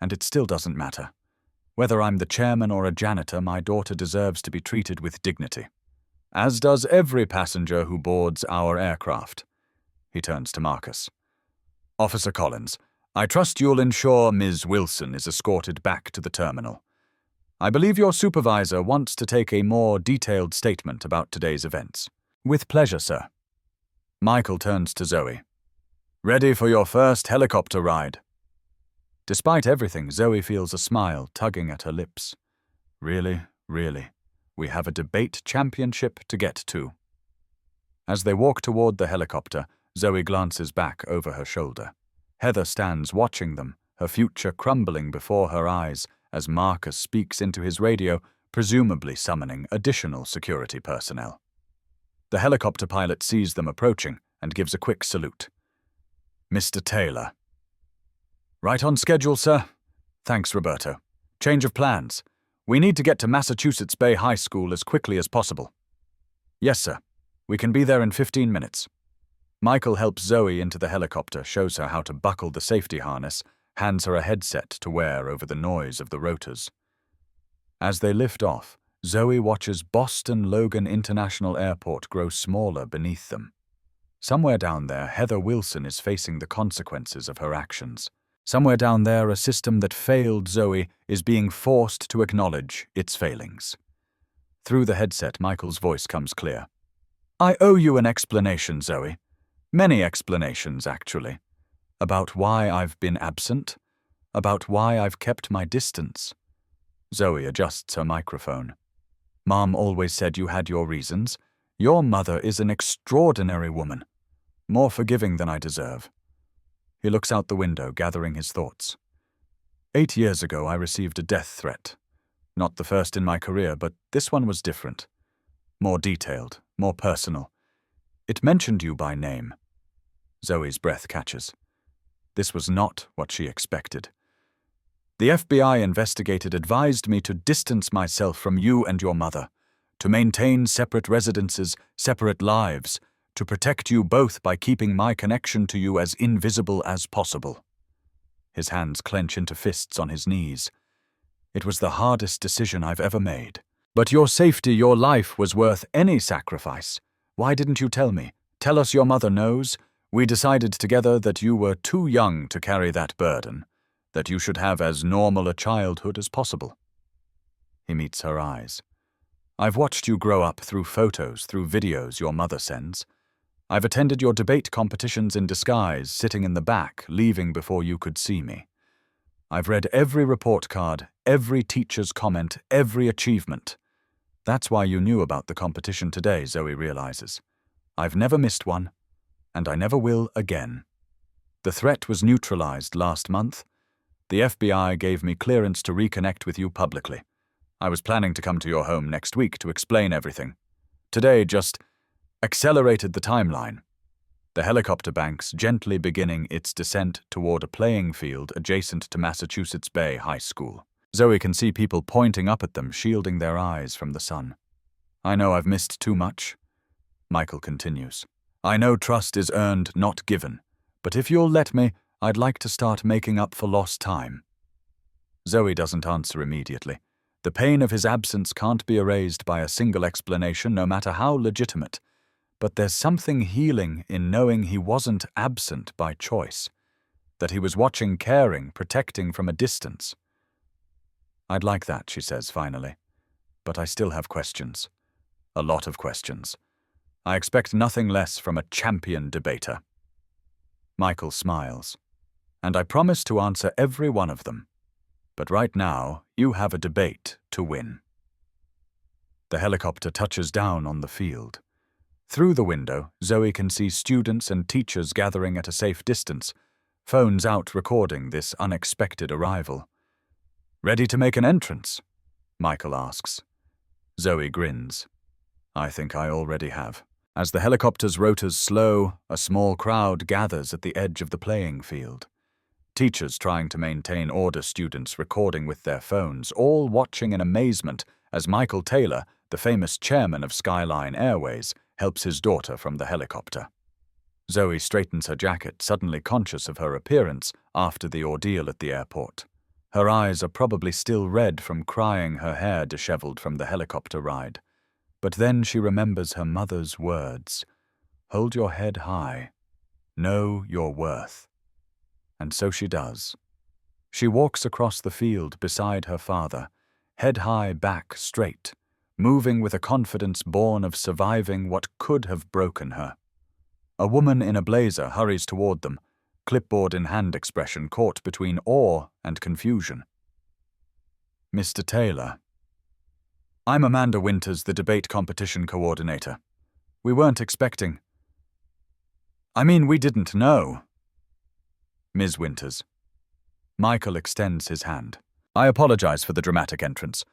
and it still doesn't matter. Whether I'm the chairman or a janitor, my daughter deserves to be treated with dignity, as does every passenger who boards our aircraft. He turns to Marcus. Officer Collins, I trust you'll ensure Ms. Wilson is escorted back to the terminal. I believe your supervisor wants to take a more detailed statement about today's events. With pleasure, sir. Michael turns to Zoe. Ready for your first helicopter ride? Despite everything, Zoe feels a smile tugging at her lips. Really, we have a debate championship to get to. As they walk toward the helicopter, Zoe glances back over her shoulder. Heather stands watching them, her future crumbling before her eyes as Marcus speaks into his radio, presumably summoning additional security personnel. The helicopter pilot sees them approaching and gives a quick salute. Mr. Taylor. Right on schedule, sir. Thanks, Roberto. Change of plans. We need to get to Massachusetts Bay High School as quickly as possible. Yes, sir. We can be there in 15 minutes. Michael helps Zoe into the helicopter, shows her how to buckle the safety harness, hands her a headset to wear over the noise of the rotors. As they lift off, Zoe watches Boston Logan International Airport grow smaller beneath them. Somewhere down there, Heather Wilson is facing the consequences of her actions. Somewhere down there, a system that failed Zoe is being forced to acknowledge its failings. Through the headset, Michael's voice comes clear. I owe you an explanation, Zoe. Many explanations, actually. About why I've been absent. About why I've kept my distance. Zoe adjusts her microphone. Mom always said you had your reasons. Your mother is an extraordinary woman. More forgiving than I deserve. He looks out the window, gathering his thoughts. 8 years ago, I received a death threat. Not the first in my career, but this one was different. More detailed, more personal. It mentioned you by name. Zoe's breath catches. This was not what she expected. The FBI investigator advised me to distance myself from you and your mother, to maintain separate residences, separate lives, to protect you both by keeping my connection to you as invisible as possible. His hands clench into fists on his knees. It was the hardest decision I've ever made. But your safety, your life was worth any sacrifice. Why didn't you tell me? Tell us your mother knows. We decided together that you were too young to carry that burden, that you should have as normal a childhood as possible. He meets her eyes. I've watched you grow up through photos, through videos your mother sends. I've attended your debate competitions in disguise, sitting in the back, leaving before you could see me. I've read every report card, every teacher's comment, every achievement. That's why you knew about the competition today, Zoe realizes. I've never missed one, and I never will again. The threat was neutralized last month. The FBI gave me clearance to reconnect with you publicly. I was planning to come to your home next week to explain everything. Today just accelerated the timeline. The helicopter banks gently beginning its descent toward a playing field adjacent to Massachusetts Bay High School. Zoe can see people pointing up at them, shielding their eyes from the sun. I know I've missed too much. Michael continues. I know trust is earned, not given, but if you'll let me, I'd like to start making up for lost time. Zoe doesn't answer immediately. The pain of his absence can't be erased by a single explanation, no matter how legitimate. But there's something healing in knowing he wasn't absent by choice, that he was watching, caring, protecting from a distance. I'd like that, she says finally, but I still have questions. A lot of questions. I expect nothing less from a champion debater. Michael smiles. And I promise to answer every one of them. But right now, you have a debate to win. The helicopter touches down on the field. Through the window, Zoe can see students and teachers gathering at a safe distance, phones out recording this unexpected arrival. Ready to make an entrance? Michael asks. Zoe grins. I think I already have. As the helicopter's rotors slow, a small crowd gathers at the edge of the playing field. Teachers trying to maintain order, students recording with their phones, all watching in amazement as Michael Taylor, the famous chairman of Skyline Airways, helps his daughter from the helicopter. Zoe straightens her jacket, suddenly conscious of her appearance after the ordeal at the airport. Her eyes are probably still red from crying, her hair disheveled from the helicopter ride. But then she remembers her mother's words. Hold your head high. Know your worth. And so she does. She walks across the field beside her father, head high, back straight, moving with a confidence born of surviving what could have broken her. A woman in a blazer hurries toward them, clipboard in hand, expression caught between awe and confusion. Mr. Taylor. I'm Amanda Winters, the debate competition coordinator. We weren't expecting. We didn't know. Ms. Winters. Michael extends his hand. I apologize for the dramatic entrance.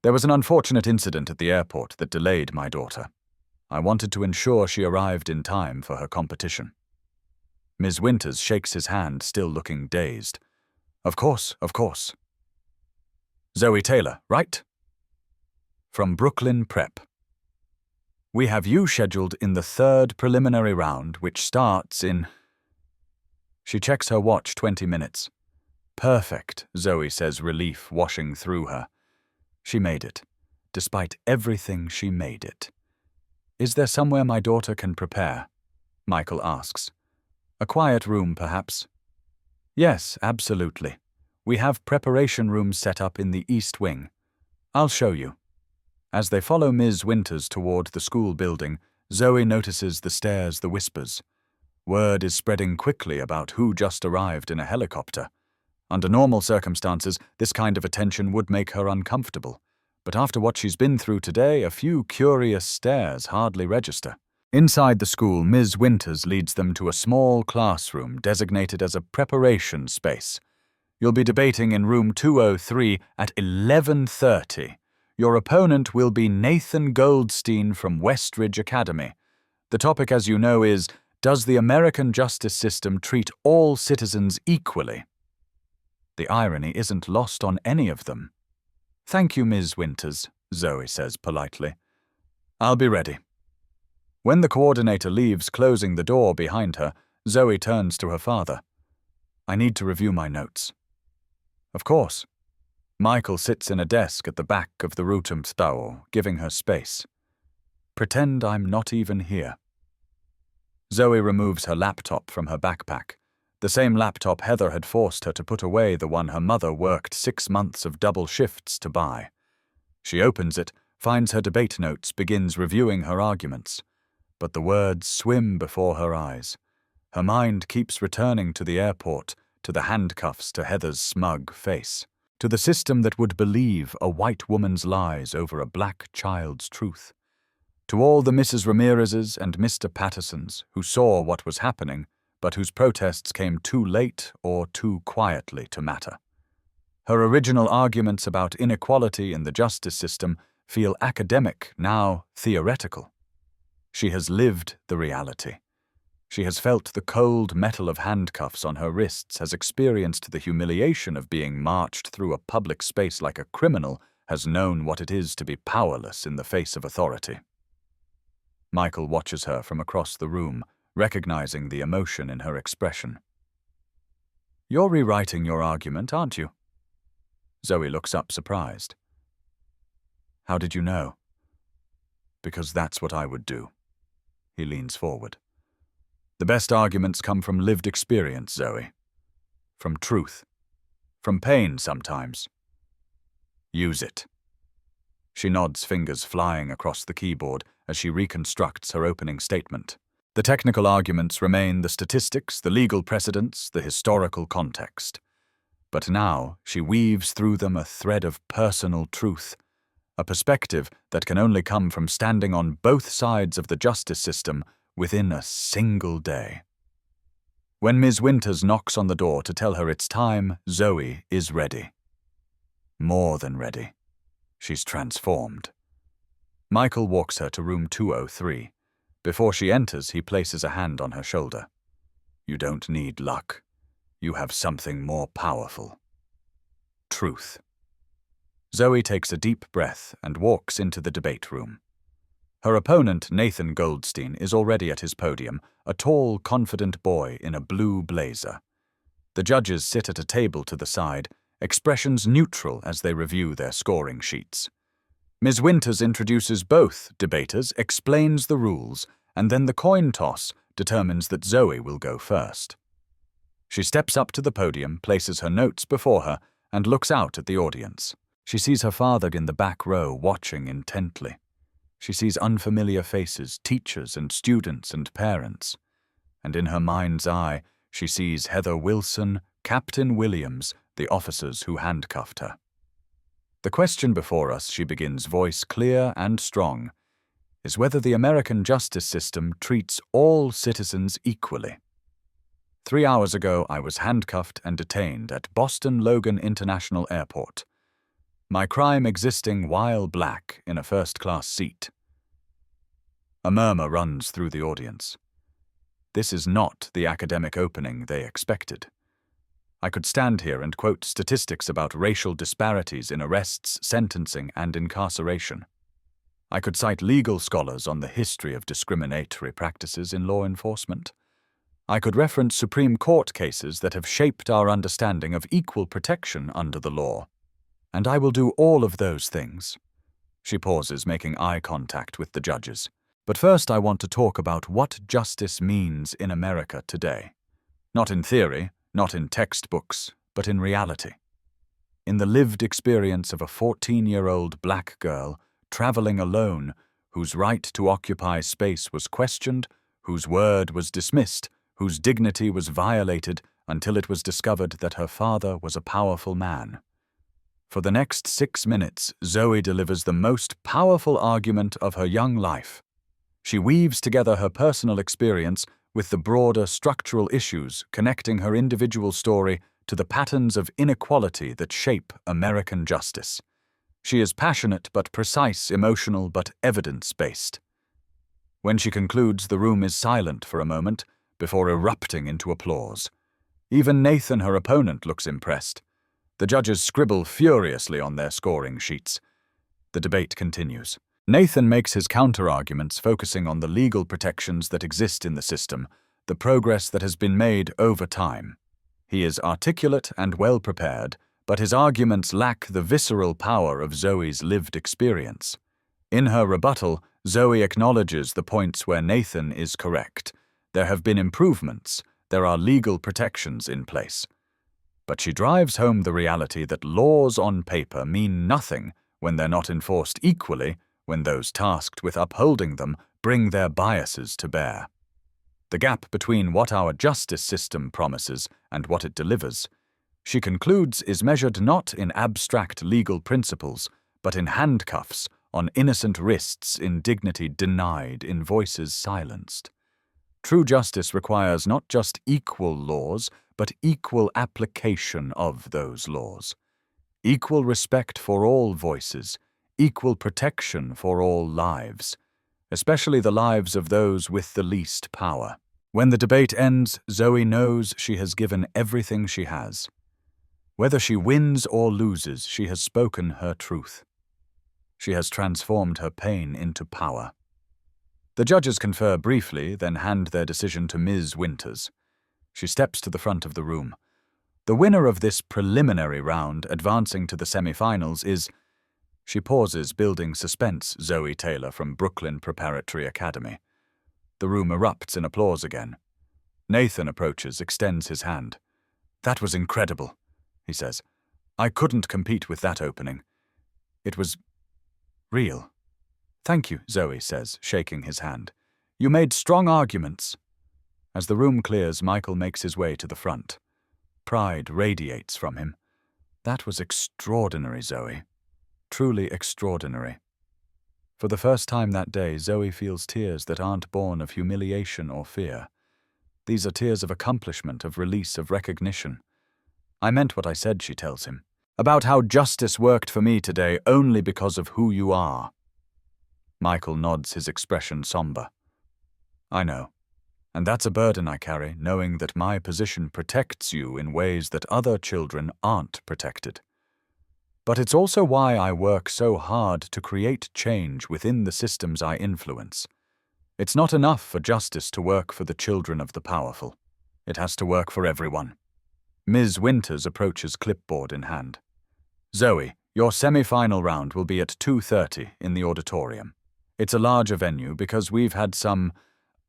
There was an unfortunate incident at the airport that delayed my daughter. I wanted to ensure she arrived in time for her competition. Ms. Winters shakes his hand, still looking dazed. Of course, of course. Zoe Taylor, right? From Brooklyn Prep. We have you scheduled in the third preliminary round, which starts in... She checks her watch, 20 minutes. Perfect, Zoe says, relief washing through her. She made it. Despite everything, she made it. Is there somewhere my daughter can prepare? Michael asks. A quiet room, perhaps? Yes, absolutely. We have preparation rooms set up in the East Wing. I'll show you. As they follow Ms. Winters toward the school building, Zoe notices the stares, the whispers. Word is spreading quickly about who just arrived in a helicopter. Under normal circumstances, this kind of attention would make her uncomfortable. But after what she's been through today, a few curious stares hardly register. Inside the school, Ms. Winters leads them to a small classroom designated as a preparation space. You'll be debating in room 203 at 11:30. Your opponent will be Nathan Goldstein from Westridge Academy. The topic, as you know, is, does the American justice system treat all citizens equally? The irony isn't lost on any of them. Thank you, Ms. Winters, Zoe says politely. I'll be ready. When the coordinator leaves, closing the door behind her, Zoe turns to her father. I need to review my notes. Of course. Michael sits in a desk at the back of the Rutumstau, giving her space. Pretend I'm not even here. Zoe removes her laptop from her backpack, the same laptop Heather had forced her to put away, the one her mother worked 6 months of double shifts to buy. She opens it, finds her debate notes, begins reviewing her arguments. But the words swim before her eyes. Her mind keeps returning to the airport, to the handcuffs, to Heather's smug face, to the system that would believe a white woman's lies over a black child's truth. To all the Mrs. Ramirez's and Mr. Pattersons who saw what was happening, but whose protests came too late or too quietly to matter. Her original arguments about inequality in the justice system feel academic, now theoretical. She has lived the reality. She has felt the cold metal of handcuffs on her wrists, has experienced the humiliation of being marched through a public space like a criminal, has known what it is to be powerless in the face of authority. Michael watches her from across the room, recognizing the emotion in her expression. You're rewriting your argument, aren't you? Zoe looks up surprised. How did you know? Because that's what I would do. He leans forward. The best arguments come from lived experience, Zoe. From truth. From pain, sometimes. Use it. She nods, fingers flying across the keyboard as she reconstructs her opening statement. The technical arguments remain the statistics, the legal precedents, the historical context. But now she weaves through them a thread of personal truth, a perspective that can only come from standing on both sides of the justice system within a single day. When Ms. Winters knocks on the door to tell her it's time, Zoe is ready. More than ready. She's transformed. Michael walks her to room 203. Before she enters, he places a hand on her shoulder. You don't need luck. You have something more powerful. Truth. Zoe takes a deep breath and walks into the debate room. Her opponent, Nathan Goldstein, is already at his podium, a tall, confident boy in a blue blazer. The judges sit at a table to the side, expressions neutral as they review their scoring sheets. Ms. Winters introduces both debaters, explains the rules, and then the coin toss determines that Zoe will go first. She steps up to the podium, places her notes before her, and looks out at the audience. She sees her father in the back row, watching intently. She sees unfamiliar faces, teachers and students and parents. And in her mind's eye, she sees Heather Wilson, Captain Williams, the officers who handcuffed her. The question before us, she begins, voice clear and strong, is whether the American justice system treats all citizens equally. 3 hours ago, I was handcuffed and detained at Boston Logan International Airport. My crime existing while black in a first-class seat. A murmur runs through the audience. This is not the academic opening they expected. I could stand here and quote statistics about racial disparities in arrests, sentencing, and incarceration. I could cite legal scholars on the history of discriminatory practices in law enforcement. I could reference Supreme Court cases that have shaped our understanding of equal protection under the law. And I will do all of those things. She pauses, making eye contact with the judges. But first I want to talk about what justice means in America today. Not in theory, not in textbooks, but in reality. In the lived experience of a 14-year-old black girl traveling alone, whose right to occupy space was questioned, whose word was dismissed, whose dignity was violated until it was discovered that her father was a powerful man. For the next 6 minutes, Zoe delivers the most powerful argument of her young life. She weaves together her personal experience with the broader structural issues connecting her individual story to the patterns of inequality that shape American justice. She is passionate but precise, emotional but evidence-based. When she concludes, the room is silent for a moment before erupting into applause. Even Nathan, her opponent, looks impressed. The judges scribble furiously on their scoring sheets. The debate continues. Nathan makes his counter-arguments focusing on the legal protections that exist in the system, the progress that has been made over time. He is articulate and well-prepared, but his arguments lack the visceral power of Zoe's lived experience. In her rebuttal, Zoe acknowledges the points where Nathan is correct. There have been improvements. There are legal protections in place. But she drives home the reality that laws on paper mean nothing when they're not enforced equally, when those tasked with upholding them bring their biases to bear. The gap between what our justice system promises and what it delivers, she concludes, is measured not in abstract legal principles, but in handcuffs on innocent wrists, in dignity denied, in voices silenced. True justice requires not just equal laws, but equal application of those laws. Equal respect for all voices, equal protection for all lives, especially the lives of those with the least power. When the debate ends, Zoe knows she has given everything she has. Whether she wins or loses, she has spoken her truth. She has transformed her pain into power. The judges confer briefly, then hand their decision to Ms. Winters. She steps to the front of the room. The winner of this preliminary round, advancing to the semi-finals, is... She pauses, building suspense, Zoe Taylor from Brooklyn Preparatory Academy. The room erupts in applause again. Nathan approaches, extends his hand. "That was incredible," he says. "I couldn't compete with that opening. It was... real." "Thank you," Zoe says, shaking his hand. "You made strong arguments." As the room clears, Michael makes his way to the front. Pride radiates from him. "That was extraordinary, Zoe. Truly extraordinary." For the first time that day, Zoe feels tears that aren't born of humiliation or fear. These are tears of accomplishment, of release, of recognition. "I meant what I said," she tells him, "about how justice worked for me today only because of who you are." Michael nods, his expression somber. "I know. And that's a burden I carry, knowing that my position protects you in ways that other children aren't protected. But it's also why I work so hard to create change within the systems I influence. It's not enough for justice to work for the children of the powerful. It has to work for everyone." Ms. Winters approaches, clipboard in hand. "Zoe, your semi-final round will be at 2:30 in the auditorium. It's a larger venue because we've had some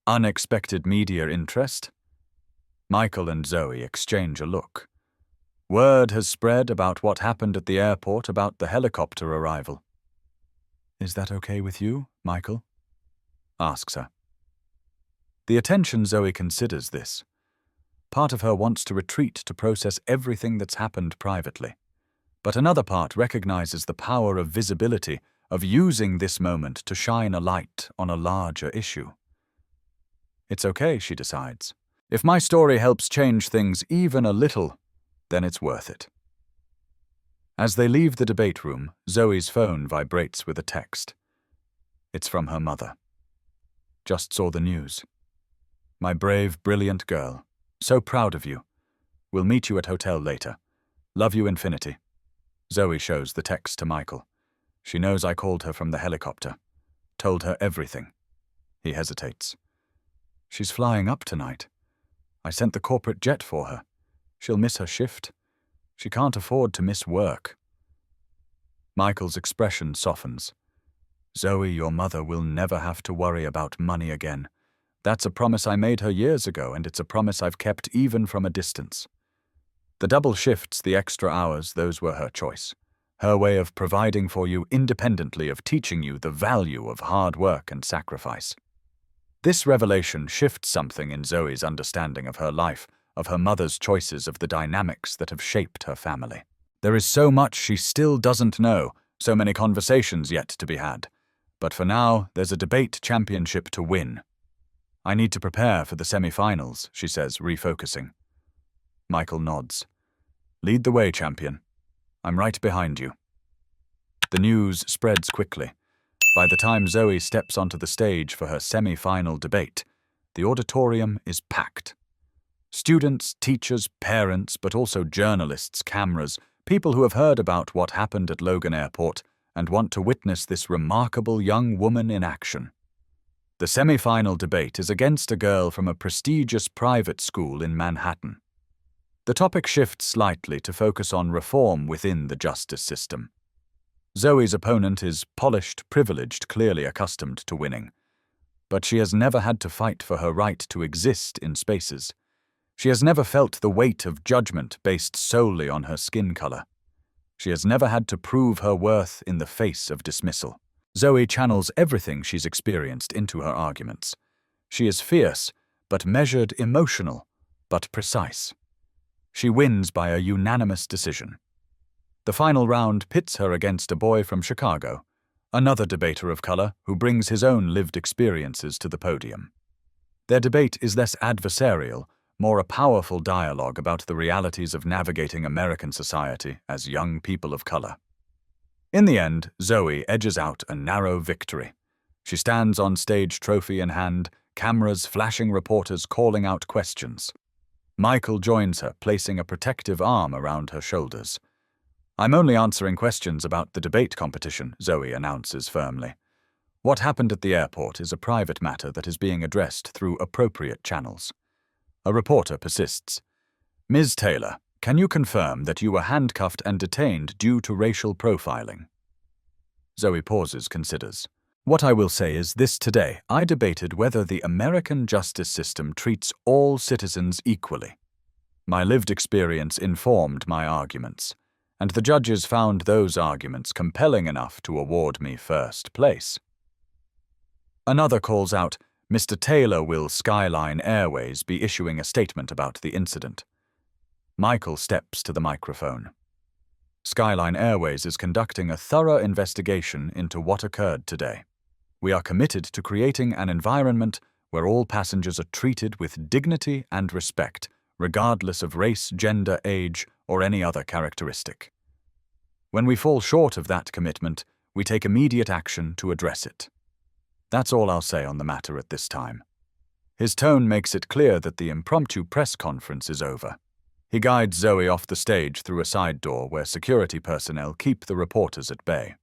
unexpected media interest." Michael and Zoe exchange a look. Word has spread about what happened at the airport about the helicopter arrival. "Is that okay with you, Michael?" asks her. The attention Zoe considers this. Part of her wants to retreat to process everything that's happened privately. But another part recognizes the power of visibility, of using this moment to shine a light on a larger issue. It's okay, she decides. If my story helps change things even a little, then it's worth it. As they leave the debate room, Zoe's phone vibrates with a text. It's from her mother. "Just saw the news. My brave, brilliant girl. So proud of you. We'll meet you at hotel later. Love you infinity." Zoe shows the text to Michael. She knows I called her from the helicopter. Told her everything. He hesitates. "She's flying up tonight. I sent the corporate jet for her. She'll miss her shift. She can't afford to miss work." Michael's expression softens. "Zoe, your mother will never have to worry about money again. That's a promise I made her years ago, and it's a promise I've kept even from a distance." The double shifts, the extra hours, those were her choice. her way of providing for you independently of teaching you the value of hard work and sacrifice. This revelation shifts something in Zoe's understanding of her life, of her mother's choices, of the dynamics that have shaped her family. There is so much she still doesn't know, so many conversations yet to be had. But for now, there's a debate championship to win. I need to prepare for the semi-finals, she says, refocusing. Michael nods. Lead the way, champion. I'm right behind you. The news spreads quickly. By the time Zoe steps onto the stage for her semi-final debate, the auditorium is packed. Students, teachers, parents, but also journalists, cameras, people who have heard about what happened at Logan Airport and want to witness this remarkable young woman in action. The semi-final debate is against a girl from a prestigious private school in Manhattan. The topic shifts slightly to focus on reform within the justice system. Zoe's opponent is polished, privileged, clearly accustomed to winning. But she has never had to fight for her right to exist in spaces. She has never felt the weight of judgment based solely on her skin color. She has never had to prove her worth in the face of dismissal. Zoe channels everything she's experienced into her arguments. She is fierce, but measured, emotional, but precise. She wins by a unanimous decision. The final round pits her against a boy from Chicago, another debater of color who brings his own lived experiences to the podium. Their debate is less adversarial, more a powerful dialogue about the realities of navigating American society as young people of color. In the end, Zoe edges out a narrow victory. She stands on stage, trophy in hand, cameras flashing, reporters calling out questions. Michael joins her, placing a protective arm around her shoulders. I'm only answering questions about the debate competition, Zoe announces firmly. What happened at the airport is a private matter that is being addressed through appropriate channels. A reporter persists. Ms. Taylor, can you confirm that you were handcuffed and detained due to racial profiling? Zoe pauses, considers. What I will say is this: today, I debated whether the American justice system treats all citizens equally. My lived experience informed my arguments, and the judges found those arguments compelling enough to award me first place. Another calls out, Mr. Taylor, will Skyline Airways be issuing a statement about the incident? Michael steps to the microphone. Skyline Airways is conducting a thorough investigation into what occurred today. We are committed to creating an environment where all passengers are treated with dignity and respect, regardless of race, gender, age, or any other characteristic. When we fall short of that commitment, we take immediate action to address it. That's all I'll say on the matter at this time. His tone makes it clear that the impromptu press conference is over. He guides Zoe off the stage through a side door where security personnel keep the reporters at bay.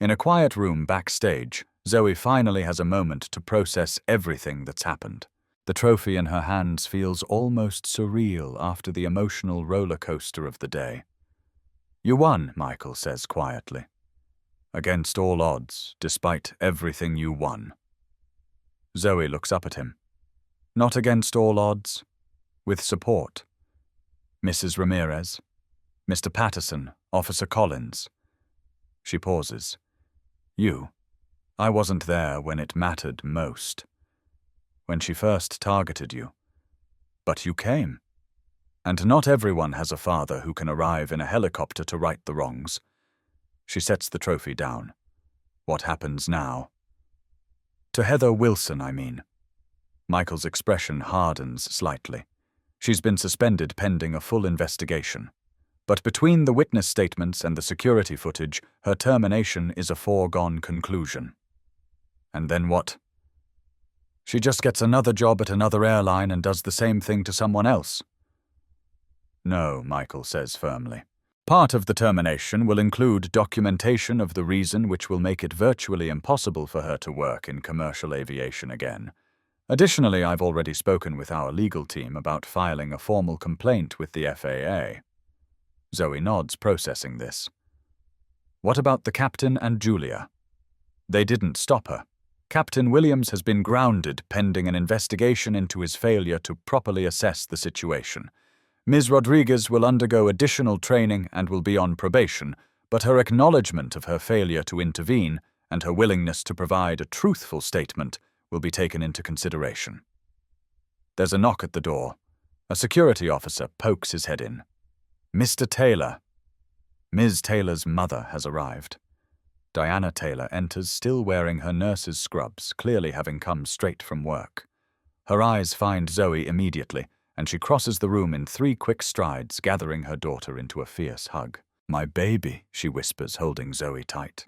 In a quiet room backstage, Zoe finally has a moment to process everything that's happened. The trophy in her hands feels almost surreal after the emotional roller coaster of the day. You won, Michael says quietly. Against all odds, despite everything, you won. Zoe looks up at him. Not against all odds, with support. Mrs. Ramirez, Mr. Patterson, Officer Collins. She pauses. You. I wasn't there when it mattered most. When she first targeted you. But you came. And not everyone has a father who can arrive in a helicopter to right the wrongs. She sets the trophy down. What happens now? To Heather Wilson, I mean. Michael's expression hardens slightly. She's been suspended pending a full investigation. But between the witness statements and the security footage, her termination is a foregone conclusion. And then what? She just gets another job at another airline and does the same thing to someone else. No, Michael says firmly. Part of the termination will include documentation of the reason which will make it virtually impossible for her to work in commercial aviation again. Additionally, I've already spoken with our legal team about filing a formal complaint with the FAA. Zoe nods, processing this. What about the captain and Julia? They didn't stop her. Captain Williams has been grounded pending an investigation into his failure to properly assess the situation. Ms. Rodriguez will undergo additional training and will be on probation, but her acknowledgement of her failure to intervene and her willingness to provide a truthful statement will be taken into consideration. There's a knock at the door. A security officer pokes his head in. "Mr. Taylor." Ms. Taylor's mother has arrived. Diana Taylor enters still wearing her nurse's scrubs, clearly having come straight from work. Her eyes find Zoe immediately, and she crosses the room in 3 quick strides, gathering her daughter into a fierce hug. "My baby," she whispers, holding Zoe tight.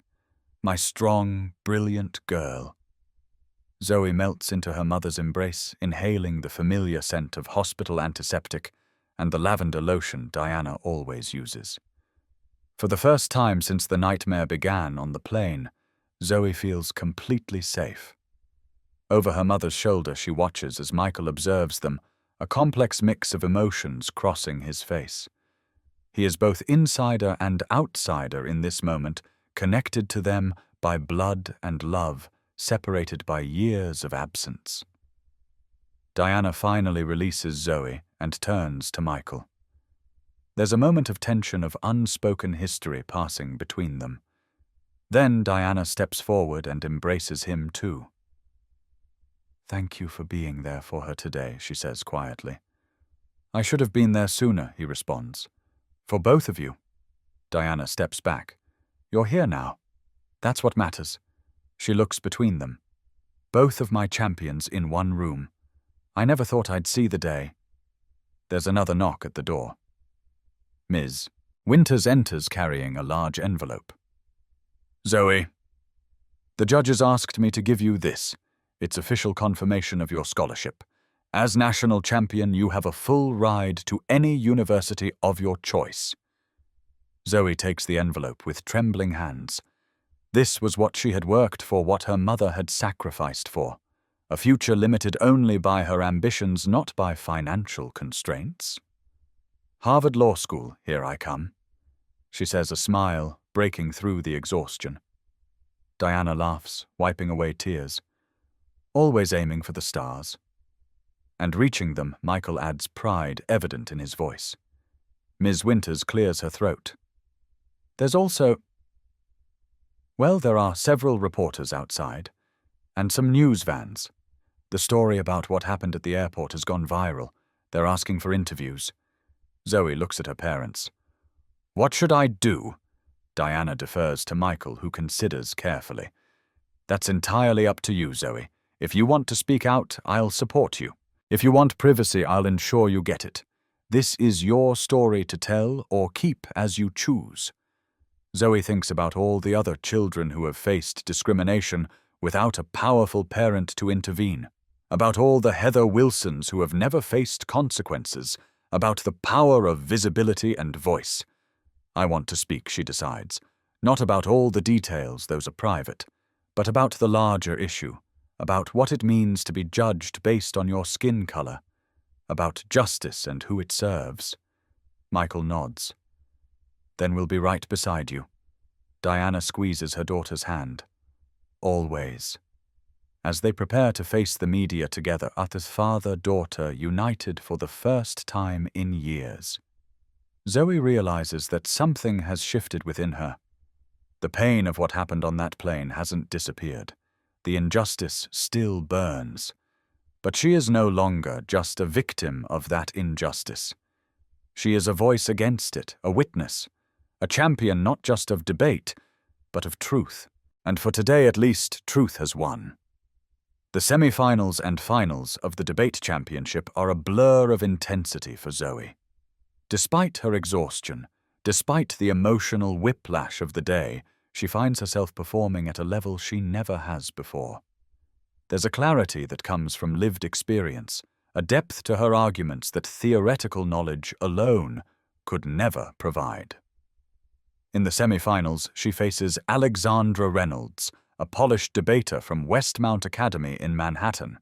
"My strong, brilliant girl." Zoe melts into her mother's embrace, inhaling the familiar scent of hospital antiseptic and the lavender lotion Diana always uses. For the first time since the nightmare began on the plane, Zoe feels completely safe. Over her mother's shoulder she watches as Michael observes them, a complex mix of emotions crossing his face. He is both insider and outsider in this moment, connected to them by blood and love, separated by years of absence. Diana finally releases Zoe and turns to Michael. There's a moment of tension of unspoken history passing between them. Then Diana steps forward and embraces him too. "Thank you for being there for her today," she says quietly. "I should have been there sooner," he responds. "For both of you." Diana steps back. "You're here now. That's what matters." She looks between them. "Both of my champions in one room. I never thought I'd see the day." There's another knock at the door. Ms. Winters enters carrying a large envelope. "Zoe, the judges asked me to give you this. It's official confirmation of your scholarship. As national champion, you have a full ride to any university of your choice." Zoe takes the envelope with trembling hands. This was what she had worked for, what her mother had sacrificed for. A future limited only by her ambitions, not by financial constraints. "Harvard Law School, here I come," she says, a smile breaking through the exhaustion. Diana laughs, wiping away tears. "Always aiming for the stars." And reaching them, Michael adds pride evident in his voice. Ms. Winters clears her throat. "There's also—" Well, there are several reporters outside, and some news vans. The story about what happened at the airport has gone viral. They're asking for interviews. Zoe looks at her parents. "What should I do?" Diana defers to Michael, who considers carefully. "That's entirely up to you, Zoe. If you want to speak out, I'll support you. If you want privacy, I'll ensure you get it. This is your story to tell or keep as you choose." Zoe thinks about all the other children who have faced discrimination without a powerful parent to intervene, about all the Heather Wilsons who have never faced consequences, about the power of visibility and voice. "I want to speak," she decides, "not about all the details, those are private, but about the larger issue, about what it means to be judged based on your skin color, about justice and who it serves." Michael nods. "Then we'll be right beside you." Diana squeezes her daughter's hand. "Always." As they prepare to face the media together, Arthur's father-daughter united for the first time in years. Zoe realizes that something has shifted within her. The pain of what happened on that plane hasn't disappeared. The injustice still burns. But she is no longer just a victim of that injustice. She is a voice against it, a witness, a champion not just of debate, but of truth. And for today at least, truth has won. The semi-finals and finals of the debate championship are a blur of intensity for Zoe. Despite her exhaustion, despite the emotional whiplash of the day, she finds herself performing at a level she never has before. There's a clarity that comes from lived experience, a depth to her arguments that theoretical knowledge alone could never provide. In the semi-finals, she faces Alexandra Reynolds, a polished debater from Westmount Academy in Manhattan.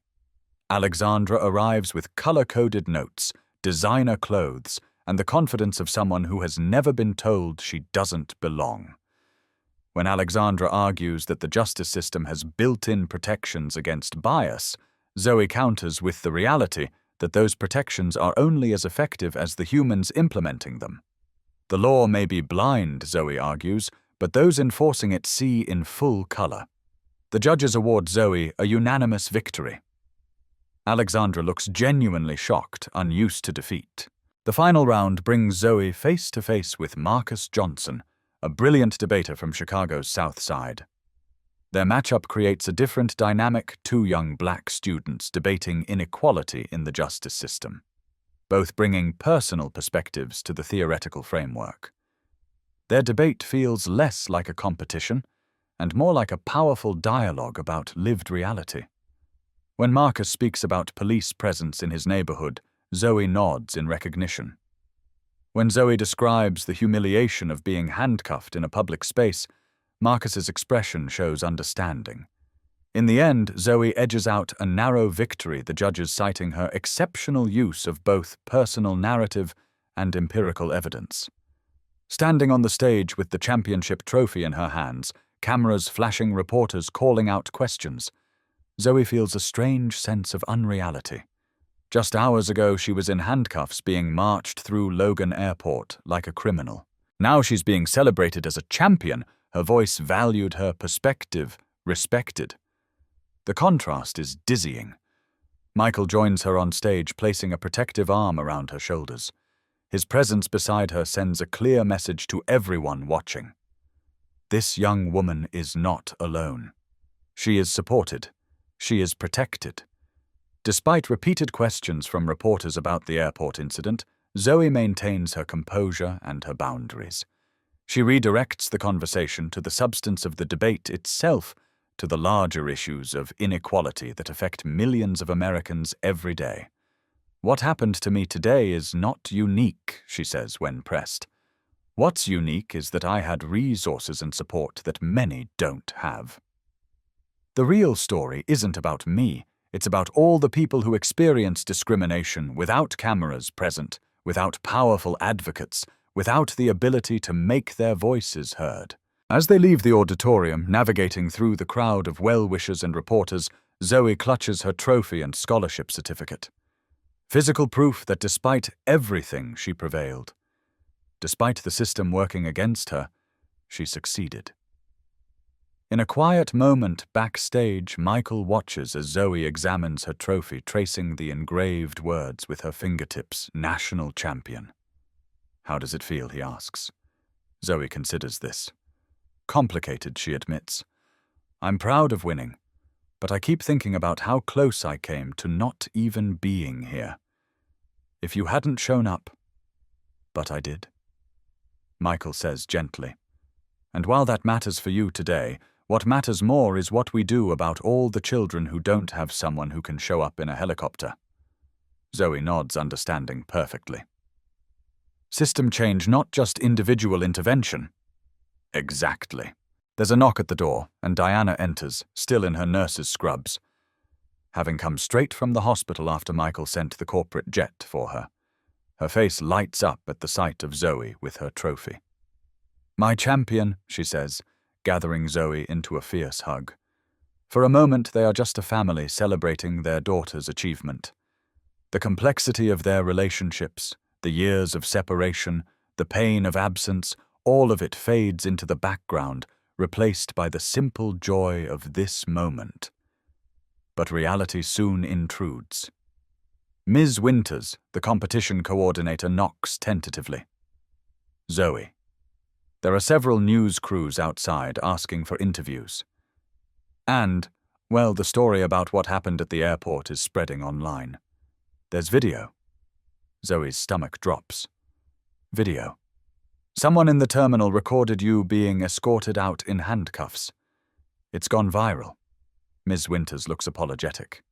Alexandra arrives with color-coded notes, designer clothes, and the confidence of someone who has never been told she doesn't belong. When Alexandra argues that the justice system has built-in protections against bias, Zoe counters with the reality that those protections are only as effective as the humans implementing them. The law may be blind, Zoe argues, but those enforcing it see in full color. The judges award Zoe a unanimous victory. Alexandra looks genuinely shocked, unused to defeat. The final round brings Zoe face to face with Marcus Johnson, a brilliant debater from Chicago's South Side. Their matchup creates a different dynamic, two young black students debating inequality in the justice system, both bringing personal perspectives to the theoretical framework. Their debate feels less like a competition and more like a powerful dialogue about lived reality. When Marcus speaks about police presence in his neighborhood, Zoe nods in recognition. When Zoe describes the humiliation of being handcuffed in a public space, Marcus's expression shows understanding. In the end, Zoe edges out a narrow victory, the judges citing her exceptional use of both personal narrative and empirical evidence. Standing on the stage with the championship trophy in her hands, cameras flashing, reporters calling out questions, Zoe feels a strange sense of unreality. Just hours ago, she was in handcuffs being marched through Logan Airport like a criminal. Now she's being celebrated as a champion, her voice valued, her perspective respected. The contrast is dizzying. Michael joins her on stage, placing a protective arm around her shoulders. His presence beside her sends a clear message to everyone watching. This young woman is not alone. She is supported. She is protected. Despite repeated questions from reporters about the airport incident, Zoe maintains her composure and her boundaries. She redirects the conversation to the substance of the debate itself, to the larger issues of inequality that affect millions of Americans every day. "What happened to me today is not unique," she says when pressed. "What's unique is that I had resources and support that many don't have." The real story isn't about me. It's about all the people who experience discrimination without cameras present, without powerful advocates, without the ability to make their voices heard. As they leave the auditorium, navigating through the crowd of well-wishers and reporters, Zoe clutches her trophy and scholarship certificate. Physical proof that despite everything, she prevailed. Despite the system working against her, she succeeded. In a quiet moment backstage, Michael watches as Zoe examines her trophy, tracing the engraved words with her fingertips, "National Champion." "How does it feel?" he asks. Zoe considers this. "Complicated," she admits. "I'm proud of winning, but I keep thinking about how close I came to not even being here. If you hadn't shown up, but I did," Michael says gently. "And while that matters for you today, what matters more is what we do about all the children who don't have someone who can show up in a helicopter." Zoe nods, understanding perfectly. System change, not just individual intervention. Exactly. There's a knock at the door, and Diana enters, still in her nurse's scrubs, having come straight from the hospital after Michael sent the corporate jet for her. Her face lights up at the sight of Zoe with her trophy. "My champion," she says, gathering Zoe into a fierce hug. For a moment, they are just a family celebrating their daughter's achievement. The complexity of their relationships, the years of separation, the pain of absence, all of it fades into the background, replaced by the simple joy of this moment. But reality soon intrudes. Ms. Winters, the competition coordinator, knocks tentatively. "Zoe." There are several news crews outside asking for interviews. And, well, the story about what happened at the airport is spreading online. There's video. Zoe's stomach drops. Video. Someone in the terminal recorded you being escorted out in handcuffs. It's gone viral. Ms. Winters looks apologetic.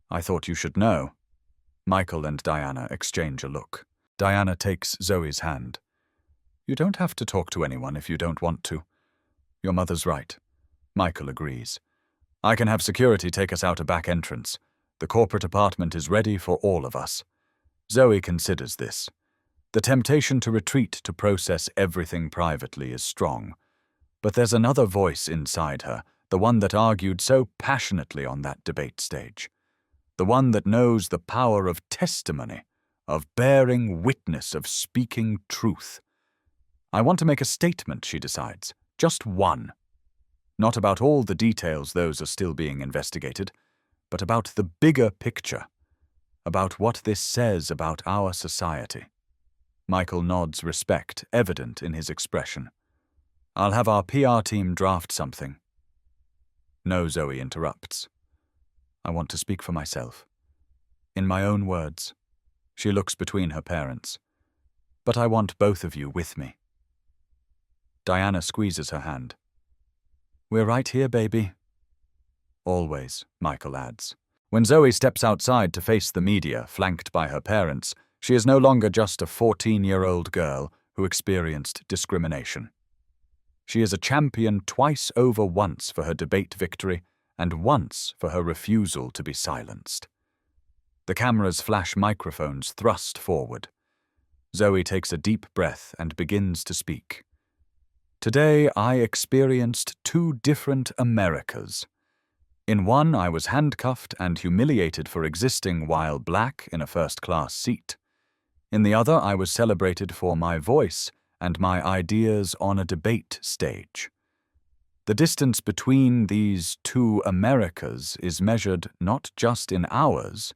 "I thought you should know." Michael and Diana exchange a look. Diana takes Zoe's hand. "You don't have to talk to anyone if you don't want to." "Your mother's right." Michael agrees. "I can have security take us out a back entrance. The corporate apartment is ready for all of us." Zoe considers this. The temptation to retreat to process everything privately is strong. But there's another voice inside her, the one that argued so passionately on that debate stage. The one that knows the power of testimony, of bearing witness, of speaking truth. I want to make a statement, she decides. Just one. Not about all the details, those are still being investigated, but about the bigger picture, about what this says about our society. Michael nods respect, evident in his expression. I'll have our PR team draft something. No, Zoe interrupts. I want to speak for myself. In my own words. She looks between her parents. But I want both of you with me. Diana squeezes her hand. We're right here, baby. Always, Michael adds. When Zoe steps outside to face the media, flanked by her parents, she is no longer just a 14-year-old girl who experienced discrimination. She is a champion twice over, once for her debate victory and once for her refusal to be silenced. The cameras flash microphones thrust forward. Zoe takes a deep breath and begins to speak. Today I experienced two different Americas. In one I was handcuffed and humiliated for existing while black in a first-class seat. In the other I was celebrated for my voice and my ideas on a debate stage. The distance between these two Americas is measured not just in hours,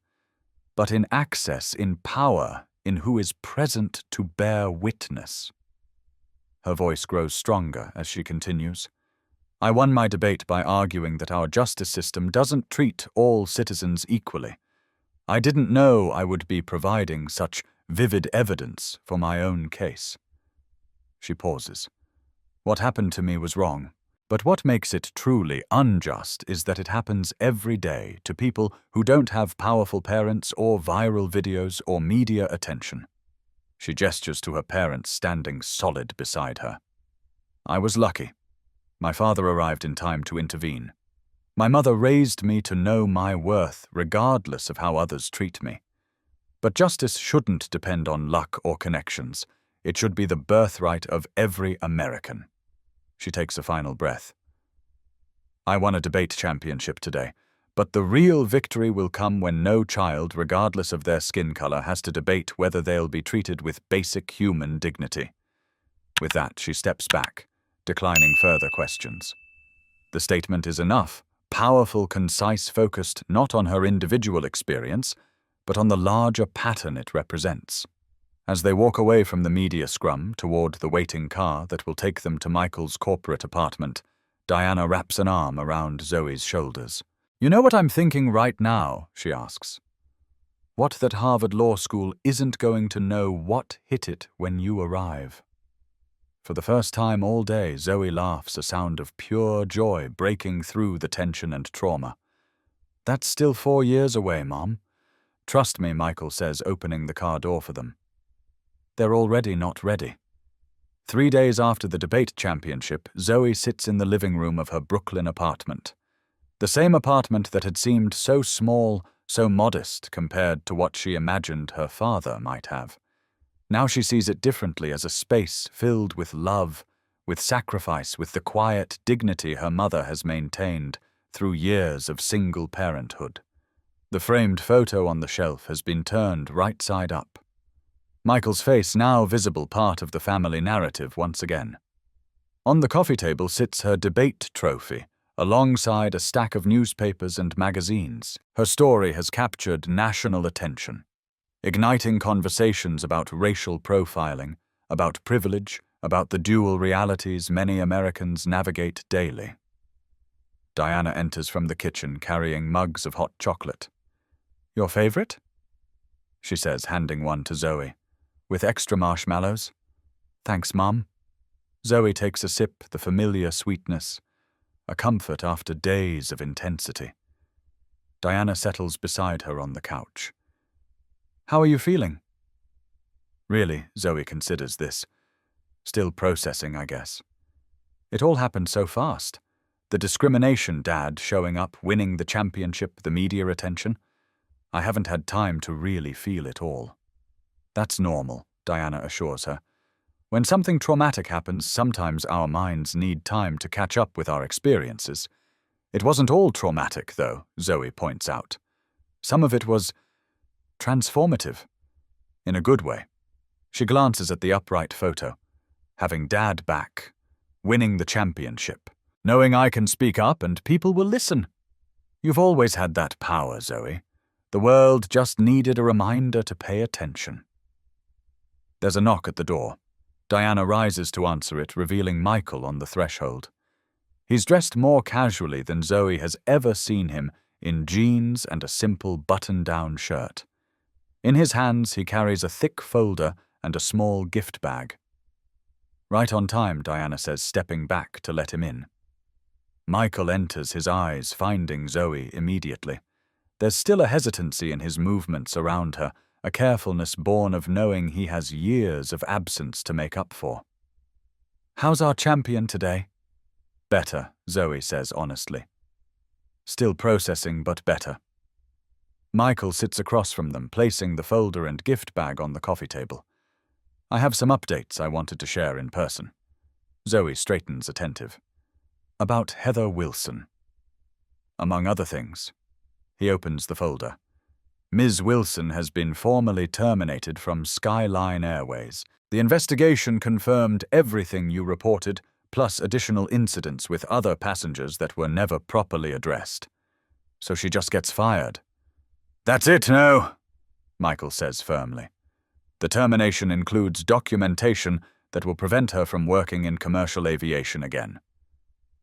but in access, in power, in who is present to bear witness. Her voice grows stronger as she continues. I won my debate by arguing that our justice system doesn't treat all citizens equally. I didn't know I would be providing such vivid evidence for my own case. She pauses. What happened to me was wrong, but what makes it truly unjust is that it happens every day to people who don't have powerful parents or viral videos or media attention. She gestures to her parents standing solid beside her. I was lucky. My father arrived in time to intervene. My mother raised me to know my worth regardless of how others treat me. But justice shouldn't depend on luck or connections. It should be the birthright of every American. She takes a final breath. I won a debate championship today, but the real victory will come when no child, regardless of their skin color, has to debate whether they'll be treated with basic human dignity. With that, she steps back, declining further questions. The statement is enough, powerful, concise, focused not on her individual experience, but on the larger pattern it represents. As they walk away from the media scrum toward the waiting car that will take them to Michael's corporate apartment, Diana wraps an arm around Zoe's shoulders. You know what I'm thinking right now, she asks. What that Harvard Law School isn't going to know what hit it when you arrive. For the first time all day, Zoe laughs, a sound of pure joy breaking through the tension and trauma. That's still 4 years away, Mom. Trust me, Michael says, opening the car door for them. They're already not ready. 3 days after the debate championship, Zoe sits in the living room of her Brooklyn apartment. The same apartment that had seemed so small, so modest compared to what she imagined her father might have. Now she sees it differently, as a space filled with love, with sacrifice, with the quiet dignity her mother has maintained through years of single parenthood. The framed photo on the shelf has been turned right side up. Michael's face now visible, part of the family narrative once again. On the coffee table sits her debate trophy, alongside a stack of newspapers and magazines. Her story has captured national attention, igniting conversations about racial profiling, about privilege, about the dual realities many Americans navigate daily. Diana enters from the kitchen carrying mugs of hot chocolate. Your favorite? She says, handing one to Zoe. With extra marshmallows? Thanks, Mom. Zoe takes a sip, the familiar sweetness, a comfort after days of intensity. Diana settles beside her on the couch. How are you feeling? Really, Zoe considers this. Still processing, I guess. It all happened so fast. The discrimination, Dad showing up, winning the championship, the media attention. I haven't had time to really feel it all. That's normal, Diana assures her. When something traumatic happens, sometimes our minds need time to catch up with our experiences. It wasn't all traumatic, though, Zoe points out. Some of it was transformative. In a good way. She glances at the upright photo. Having Dad back. Winning the championship. Knowing I can speak up and people will listen. You've always had that power, Zoe. The world just needed a reminder to pay attention. There's a knock at the door. Diana rises to answer it, revealing Michael on the threshold. He's dressed more casually than Zoe has ever seen him, in jeans and a simple button-down shirt. In his hands, he carries a thick folder and a small gift bag. Right on time, Diana says, stepping back to let him in. Michael enters, his eyes finding Zoe immediately. There's still a hesitancy in his movements around her, a carefulness born of knowing he has years of absence to make up for. "How's our champion today?" "Better," Zoe says honestly. "Still processing, but better." Michael sits across from them, placing the folder and gift bag on the coffee table. "I have some updates I wanted to share in person." Zoe straightens, attentive. "About Heather Wilson. Among other things." He opens the folder. "Ms. Wilson has been formally terminated from Skyline Airways. The investigation confirmed everything you reported, plus additional incidents with other passengers that were never properly addressed. So she just gets fired." "That's it, no," Michael says firmly. "The termination includes documentation that will prevent her from working in commercial aviation again.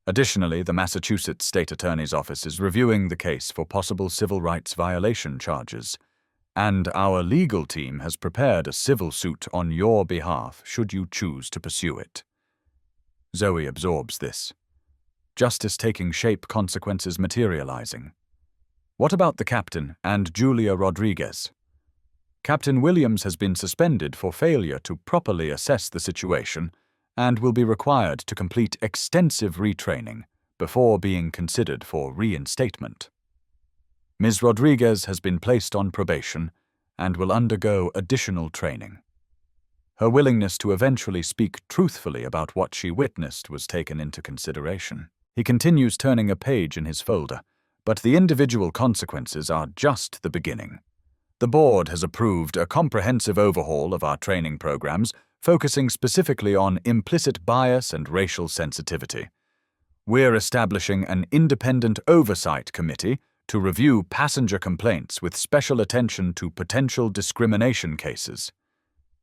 Additionally, the Massachusetts State Attorney's Office is reviewing the case for possible civil rights violation charges, and our legal team has prepared a civil suit on your behalf should you choose to pursue it." Zoe absorbs this. Justice taking shape, consequences materializing. What about the captain and Julia Rodriguez? Captain Williams has been suspended for failure to properly assess the situation and will be required to complete extensive retraining before being considered for reinstatement. Ms. Rodriguez has been placed on probation and will undergo additional training. Her willingness to eventually speak truthfully about what she witnessed was taken into consideration. He continues turning a page in his folder, but the individual consequences are just the beginning. The board has approved a comprehensive overhaul of our training programs, focusing specifically on implicit bias and racial sensitivity. We're establishing an independent oversight committee to review passenger complaints with special attention to potential discrimination cases.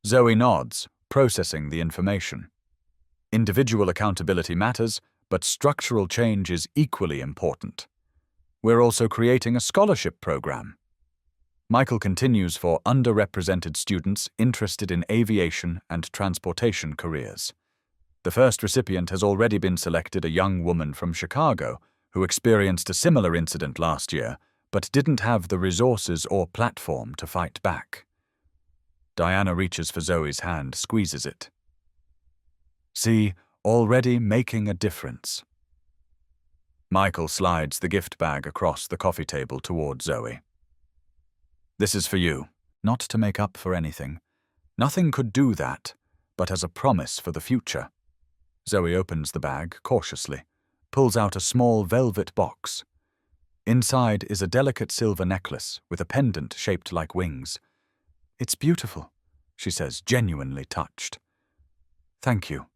Zoe nods, processing the information. Individual accountability matters, but structural change is equally important. We're also creating a scholarship program. Michael continues for underrepresented students interested in aviation and transportation careers. The first recipient has already been selected, a young woman from Chicago who experienced a similar incident last year but didn't have the resources or platform to fight back. Diana reaches for Zoe's hand, squeezes it. "See, already making a difference." Michael slides the gift bag across the coffee table toward Zoe. "This is for you, not to make up for anything. Nothing could do that, but as a promise for the future." Zoe opens the bag cautiously, pulls out a small velvet box. Inside is a delicate silver necklace with a pendant shaped like wings. "It's beautiful," she says, genuinely touched. "Thank you."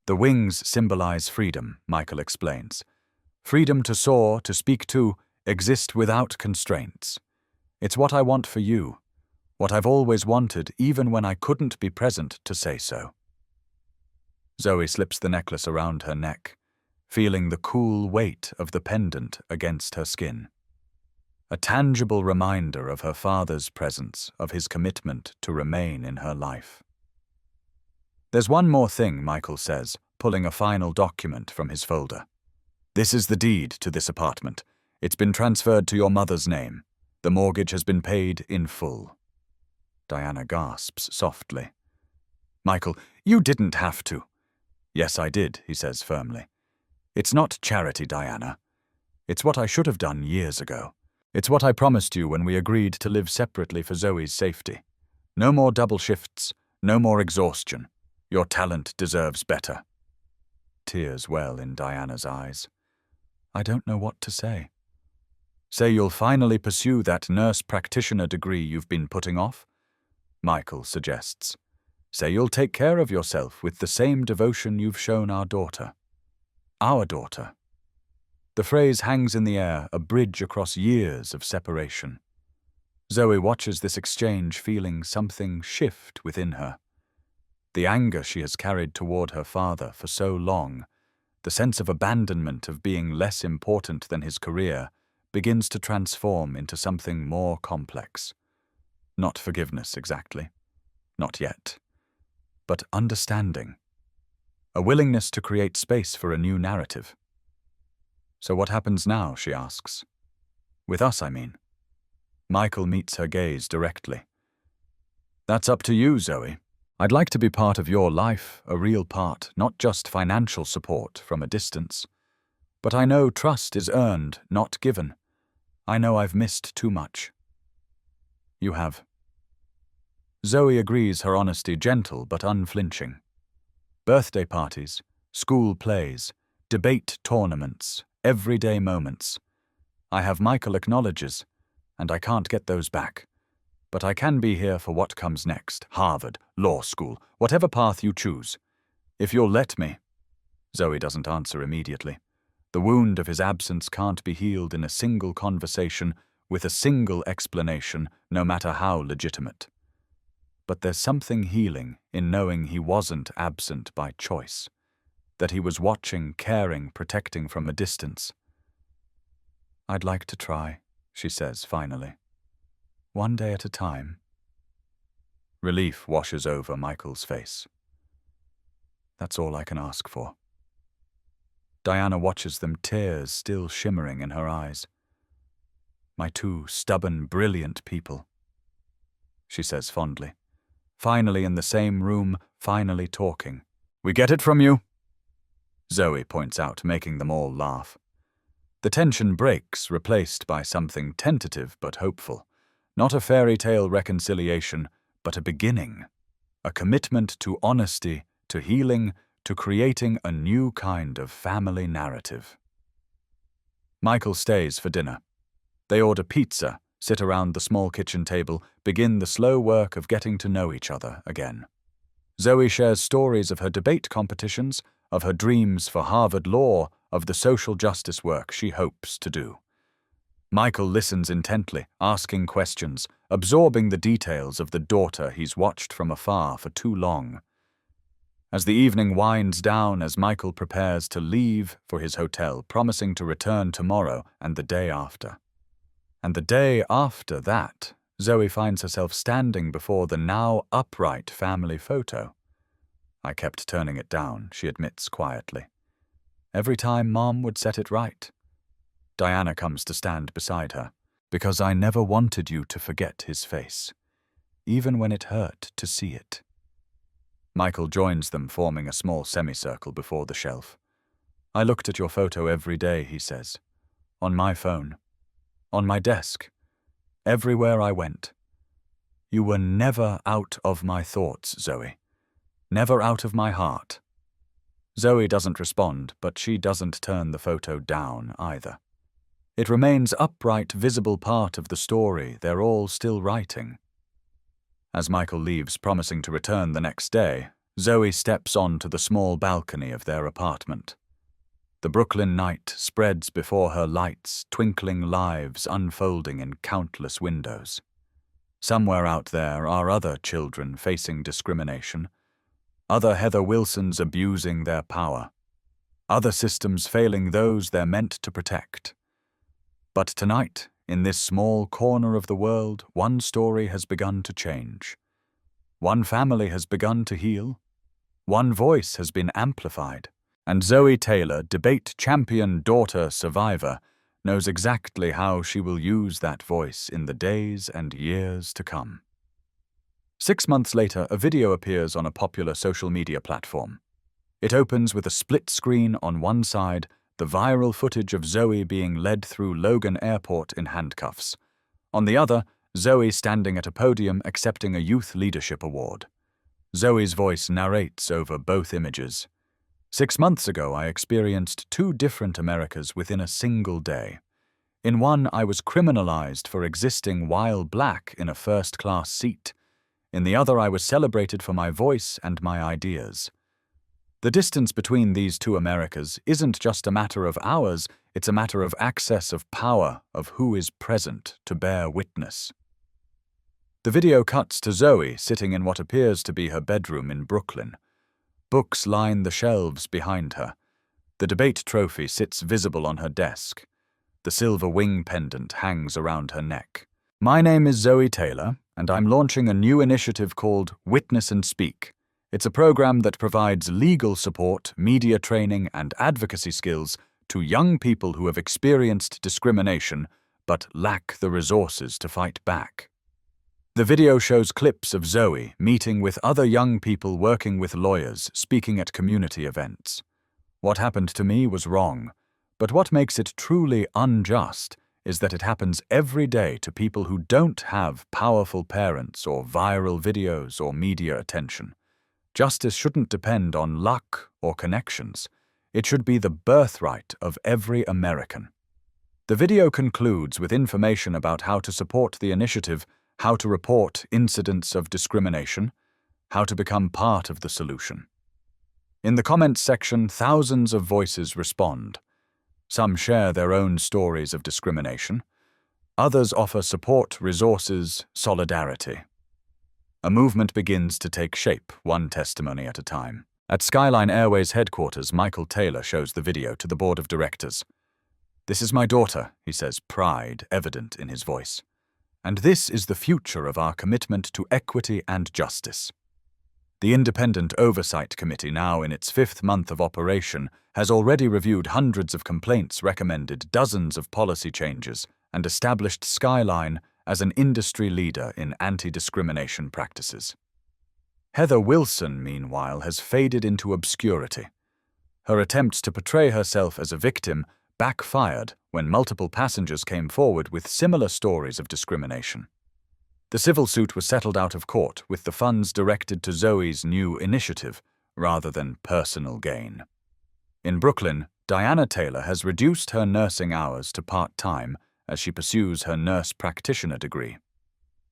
"The wings symbolize freedom," Michael explains. "Freedom to soar, to speak to, exist without constraints. It's what I want for you, what I've always wanted even when I couldn't be present to say so." Zoe slips the necklace around her neck, feeling the cool weight of the pendant against her skin. A tangible reminder of her father's presence, of his commitment to remain in her life. "There's one more thing," Michael says, pulling a final document from his folder. "This is the deed to this apartment. It's been transferred to your mother's name. The mortgage has been paid in full." Diana gasps softly. "Michael, you didn't have to." "Yes, I did," he says firmly. "It's not charity, Diana. It's what I should have done years ago. It's what I promised you when we agreed to live separately for Zoe's safety. No more double shifts, no more exhaustion. Your talent deserves better." Tears well in Diana's eyes. "I don't know what to say." "Say you'll finally pursue that nurse practitioner degree you've been putting off?" Michael suggests. Say you'll take care of yourself with the same devotion you've shown our daughter. Our daughter. The phrase hangs in the air, a bridge across years of separation. Zoe watches this exchange, feeling something shift within her. The anger she has carried toward her father for so long, the sense of abandonment of being less important than his career, begins to transform into something more complex. Not forgiveness exactly. Not yet. But understanding. A willingness to create space for a new narrative. So what happens now, she asks. With us, I mean. Michael meets her gaze directly. That's up to you, Zoe. I'd like to be part of your life, a real part, not just financial support from a distance. But I know trust is earned, not given. I know I've missed too much. You have. Zoe agrees, her honesty gentle but unflinching. Birthday parties, school plays, debate tournaments, everyday moments. I have, Michael acknowledges, and I can't get those back. But I can be here for what comes next, Harvard, law school, whatever path you choose. If you'll let me. Zoe doesn't answer immediately. The wound of his absence can't be healed in a single conversation with a single explanation, no matter how legitimate. But there's something healing in knowing he wasn't absent by choice, that he was watching, caring, protecting from a distance. I'd like to try, she says finally. One day at a time. Relief washes over Michael's face. That's all I can ask for. Diana watches them, tears still shimmering in her eyes. My two stubborn, brilliant people, she says fondly. Finally in the same room, finally talking. We get it from you, Zoe points out, making them all laugh. The tension breaks, replaced by something tentative but hopeful. Not a fairy tale reconciliation, but a beginning. A commitment to honesty, to healing, to creating a new kind of family narrative. Michael stays for dinner. They order pizza, sit around the small kitchen table, begin the slow work of getting to know each other again. Zoe shares stories of her debate competitions, of her dreams for Harvard law, of the social justice work she hopes to do. Michael listens intently, asking questions, absorbing the details of the daughter he's watched from afar for too long. As the evening winds down, as Michael prepares to leave for his hotel, promising to return tomorrow and the day after. And the day after that, Zoe finds herself standing before the now upright family photo. I kept turning it down, she admits quietly. Every time Mom would set it right. Diana comes to stand beside her, because I never wanted you to forget his face, even when it hurt to see it. Michael joins them, forming a small semicircle before the shelf. I looked at your photo every day, he says. On my phone. On my desk. Everywhere I went. You were never out of my thoughts, Zoe. Never out of my heart. Zoe doesn't respond, but she doesn't turn the photo down either. It remains upright, visible part of the story they're all still writing. As Michael leaves, promising to return the next day, Zoe steps onto the small balcony of their apartment. The Brooklyn night spreads before her, lights, twinkling lives unfolding in countless windows. Somewhere out there are other children facing discrimination, other Heather Wilsons abusing their power, other systems failing those they're meant to protect. But tonight, in this small corner of the world, one story has begun to change. One family has begun to heal. One voice has been amplified. And Zoe Taylor, debate champion, daughter, survivor, knows exactly how she will use that voice in the days and years to come. 6 months later, a video appears on a popular social media platform. It opens with a split screen on one side, the viral footage of Zoe being led through Logan Airport in handcuffs. On the other, Zoe standing at a podium accepting a Youth Leadership Award. Zoe's voice narrates over both images. 6 months ago, I experienced 2 different Americas within a single day. In one, I was criminalized for existing while black in a first-class seat. In the other, I was celebrated for my voice and my ideas. The distance between these two Americas isn't just a matter of hours, it's a matter of access of power, of who is present to bear witness. The video cuts to Zoe sitting in what appears to be her bedroom in Brooklyn. Books line the shelves behind her. The debate trophy sits visible on her desk. The silver wing pendant hangs around her neck. My name is Zoe Taylor, and I'm launching a new initiative called Witness and Speak. It's a program that provides legal support, media training, and advocacy skills to young people who have experienced discrimination but lack the resources to fight back. The video shows clips of Zoe meeting with other young people working with lawyers, speaking at community events. What happened to me was wrong, but what makes it truly unjust is that it happens every day to people who don't have powerful parents or viral videos or media attention. Justice shouldn't depend on luck or connections. It should be the birthright of every American. The video concludes with information about how to support the initiative, how to report incidents of discrimination, how to become part of the solution. In the comments section, thousands of voices respond. Some share their own stories of discrimination. Others offer support, resources, solidarity. A movement begins to take shape, one testimony at a time. At Skyline Airways headquarters, Michael Taylor shows the video to the board of directors. "This is my daughter," he says, pride evident in his voice. "And this is the future of our commitment to equity and justice." The Independent Oversight Committee, now in its 5th month of operation, has already reviewed hundreds of complaints, recommended dozens of policy changes, and established Skyline as an industry leader in anti-discrimination practices. Heather Wilson, meanwhile, has faded into obscurity. Her attempts to portray herself as a victim backfired when multiple passengers came forward with similar stories of discrimination. The civil suit was settled out of court with the funds directed to Zoe's new initiative rather than personal gain. In Brooklyn, Diana Taylor has reduced her nursing hours to part-time as she pursues her nurse practitioner degree.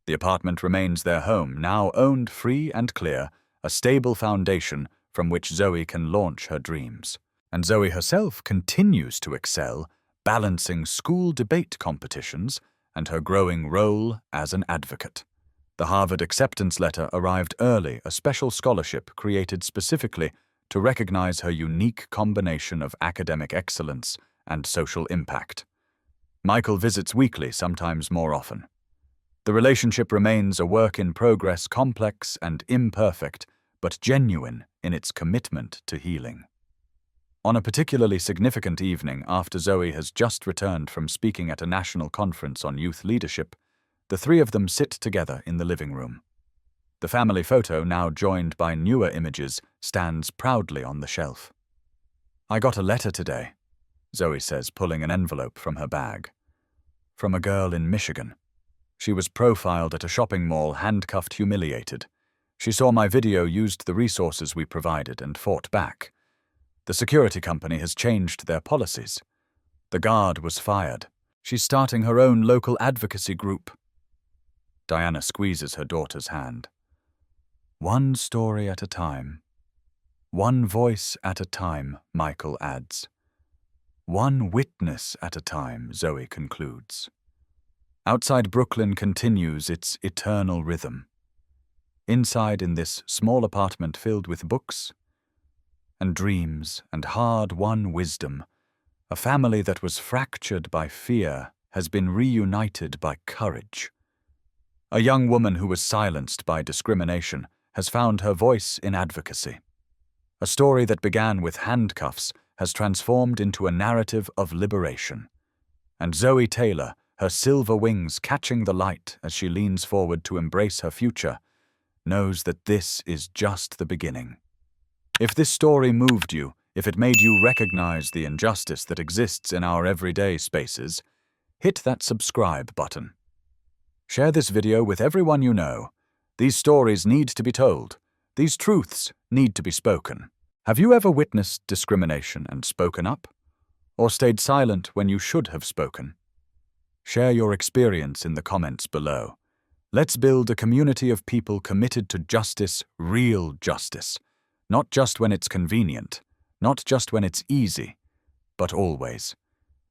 The apartment remains their home, now owned free and clear, a stable foundation from which Zoe can launch her dreams. And Zoe herself continues to excel, balancing school debate competitions and her growing role as an advocate. The Harvard acceptance letter arrived early, a special scholarship created specifically to recognize her unique combination of academic excellence and social impact. Michael visits weekly, sometimes more often. The relationship remains a work in progress, complex and imperfect, but genuine in its commitment to healing. On a particularly significant evening, after Zoe has just returned from speaking at a national conference on youth leadership, the three of them sit together in the living room. The family photo, now joined by newer images, stands proudly on the shelf. "I got a letter today," Zoe says, pulling an envelope from her bag. "From a girl in Michigan. She was profiled at a shopping mall, handcuffed, humiliated. She saw my video, used the resources we provided, and fought back. The security company has changed their policies. The guard was fired. She's starting her own local advocacy group." Diana squeezes her daughter's hand. "One story at a time. One voice at a time," Michael adds. "One witness at a time," Zoe concludes. Outside Brooklyn continues its eternal rhythm. Inside, in this small apartment filled with books and dreams and hard-won wisdom, a family that was fractured by fear has been reunited by courage. A young woman who was silenced by discrimination has found her voice in advocacy. A story that began with handcuffs has transformed into a narrative of liberation. And Zoe Taylor, her silver wings catching the light as she leans forward to embrace her future, knows that this is just the beginning. If this story moved you, if it made you recognize the injustice that exists in our everyday spaces, hit that subscribe button. Share this video with everyone you know. These stories need to be told. These truths need to be spoken. Have you ever witnessed discrimination and spoken up? Or stayed silent when you should have spoken? Share your experience in the comments below. Let's build a community of people committed to justice, real justice. Not just when it's convenient, not just when it's easy, but always.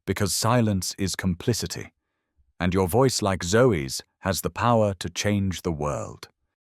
Because silence is complicity, and your voice, like Zoe's, has the power to change the world.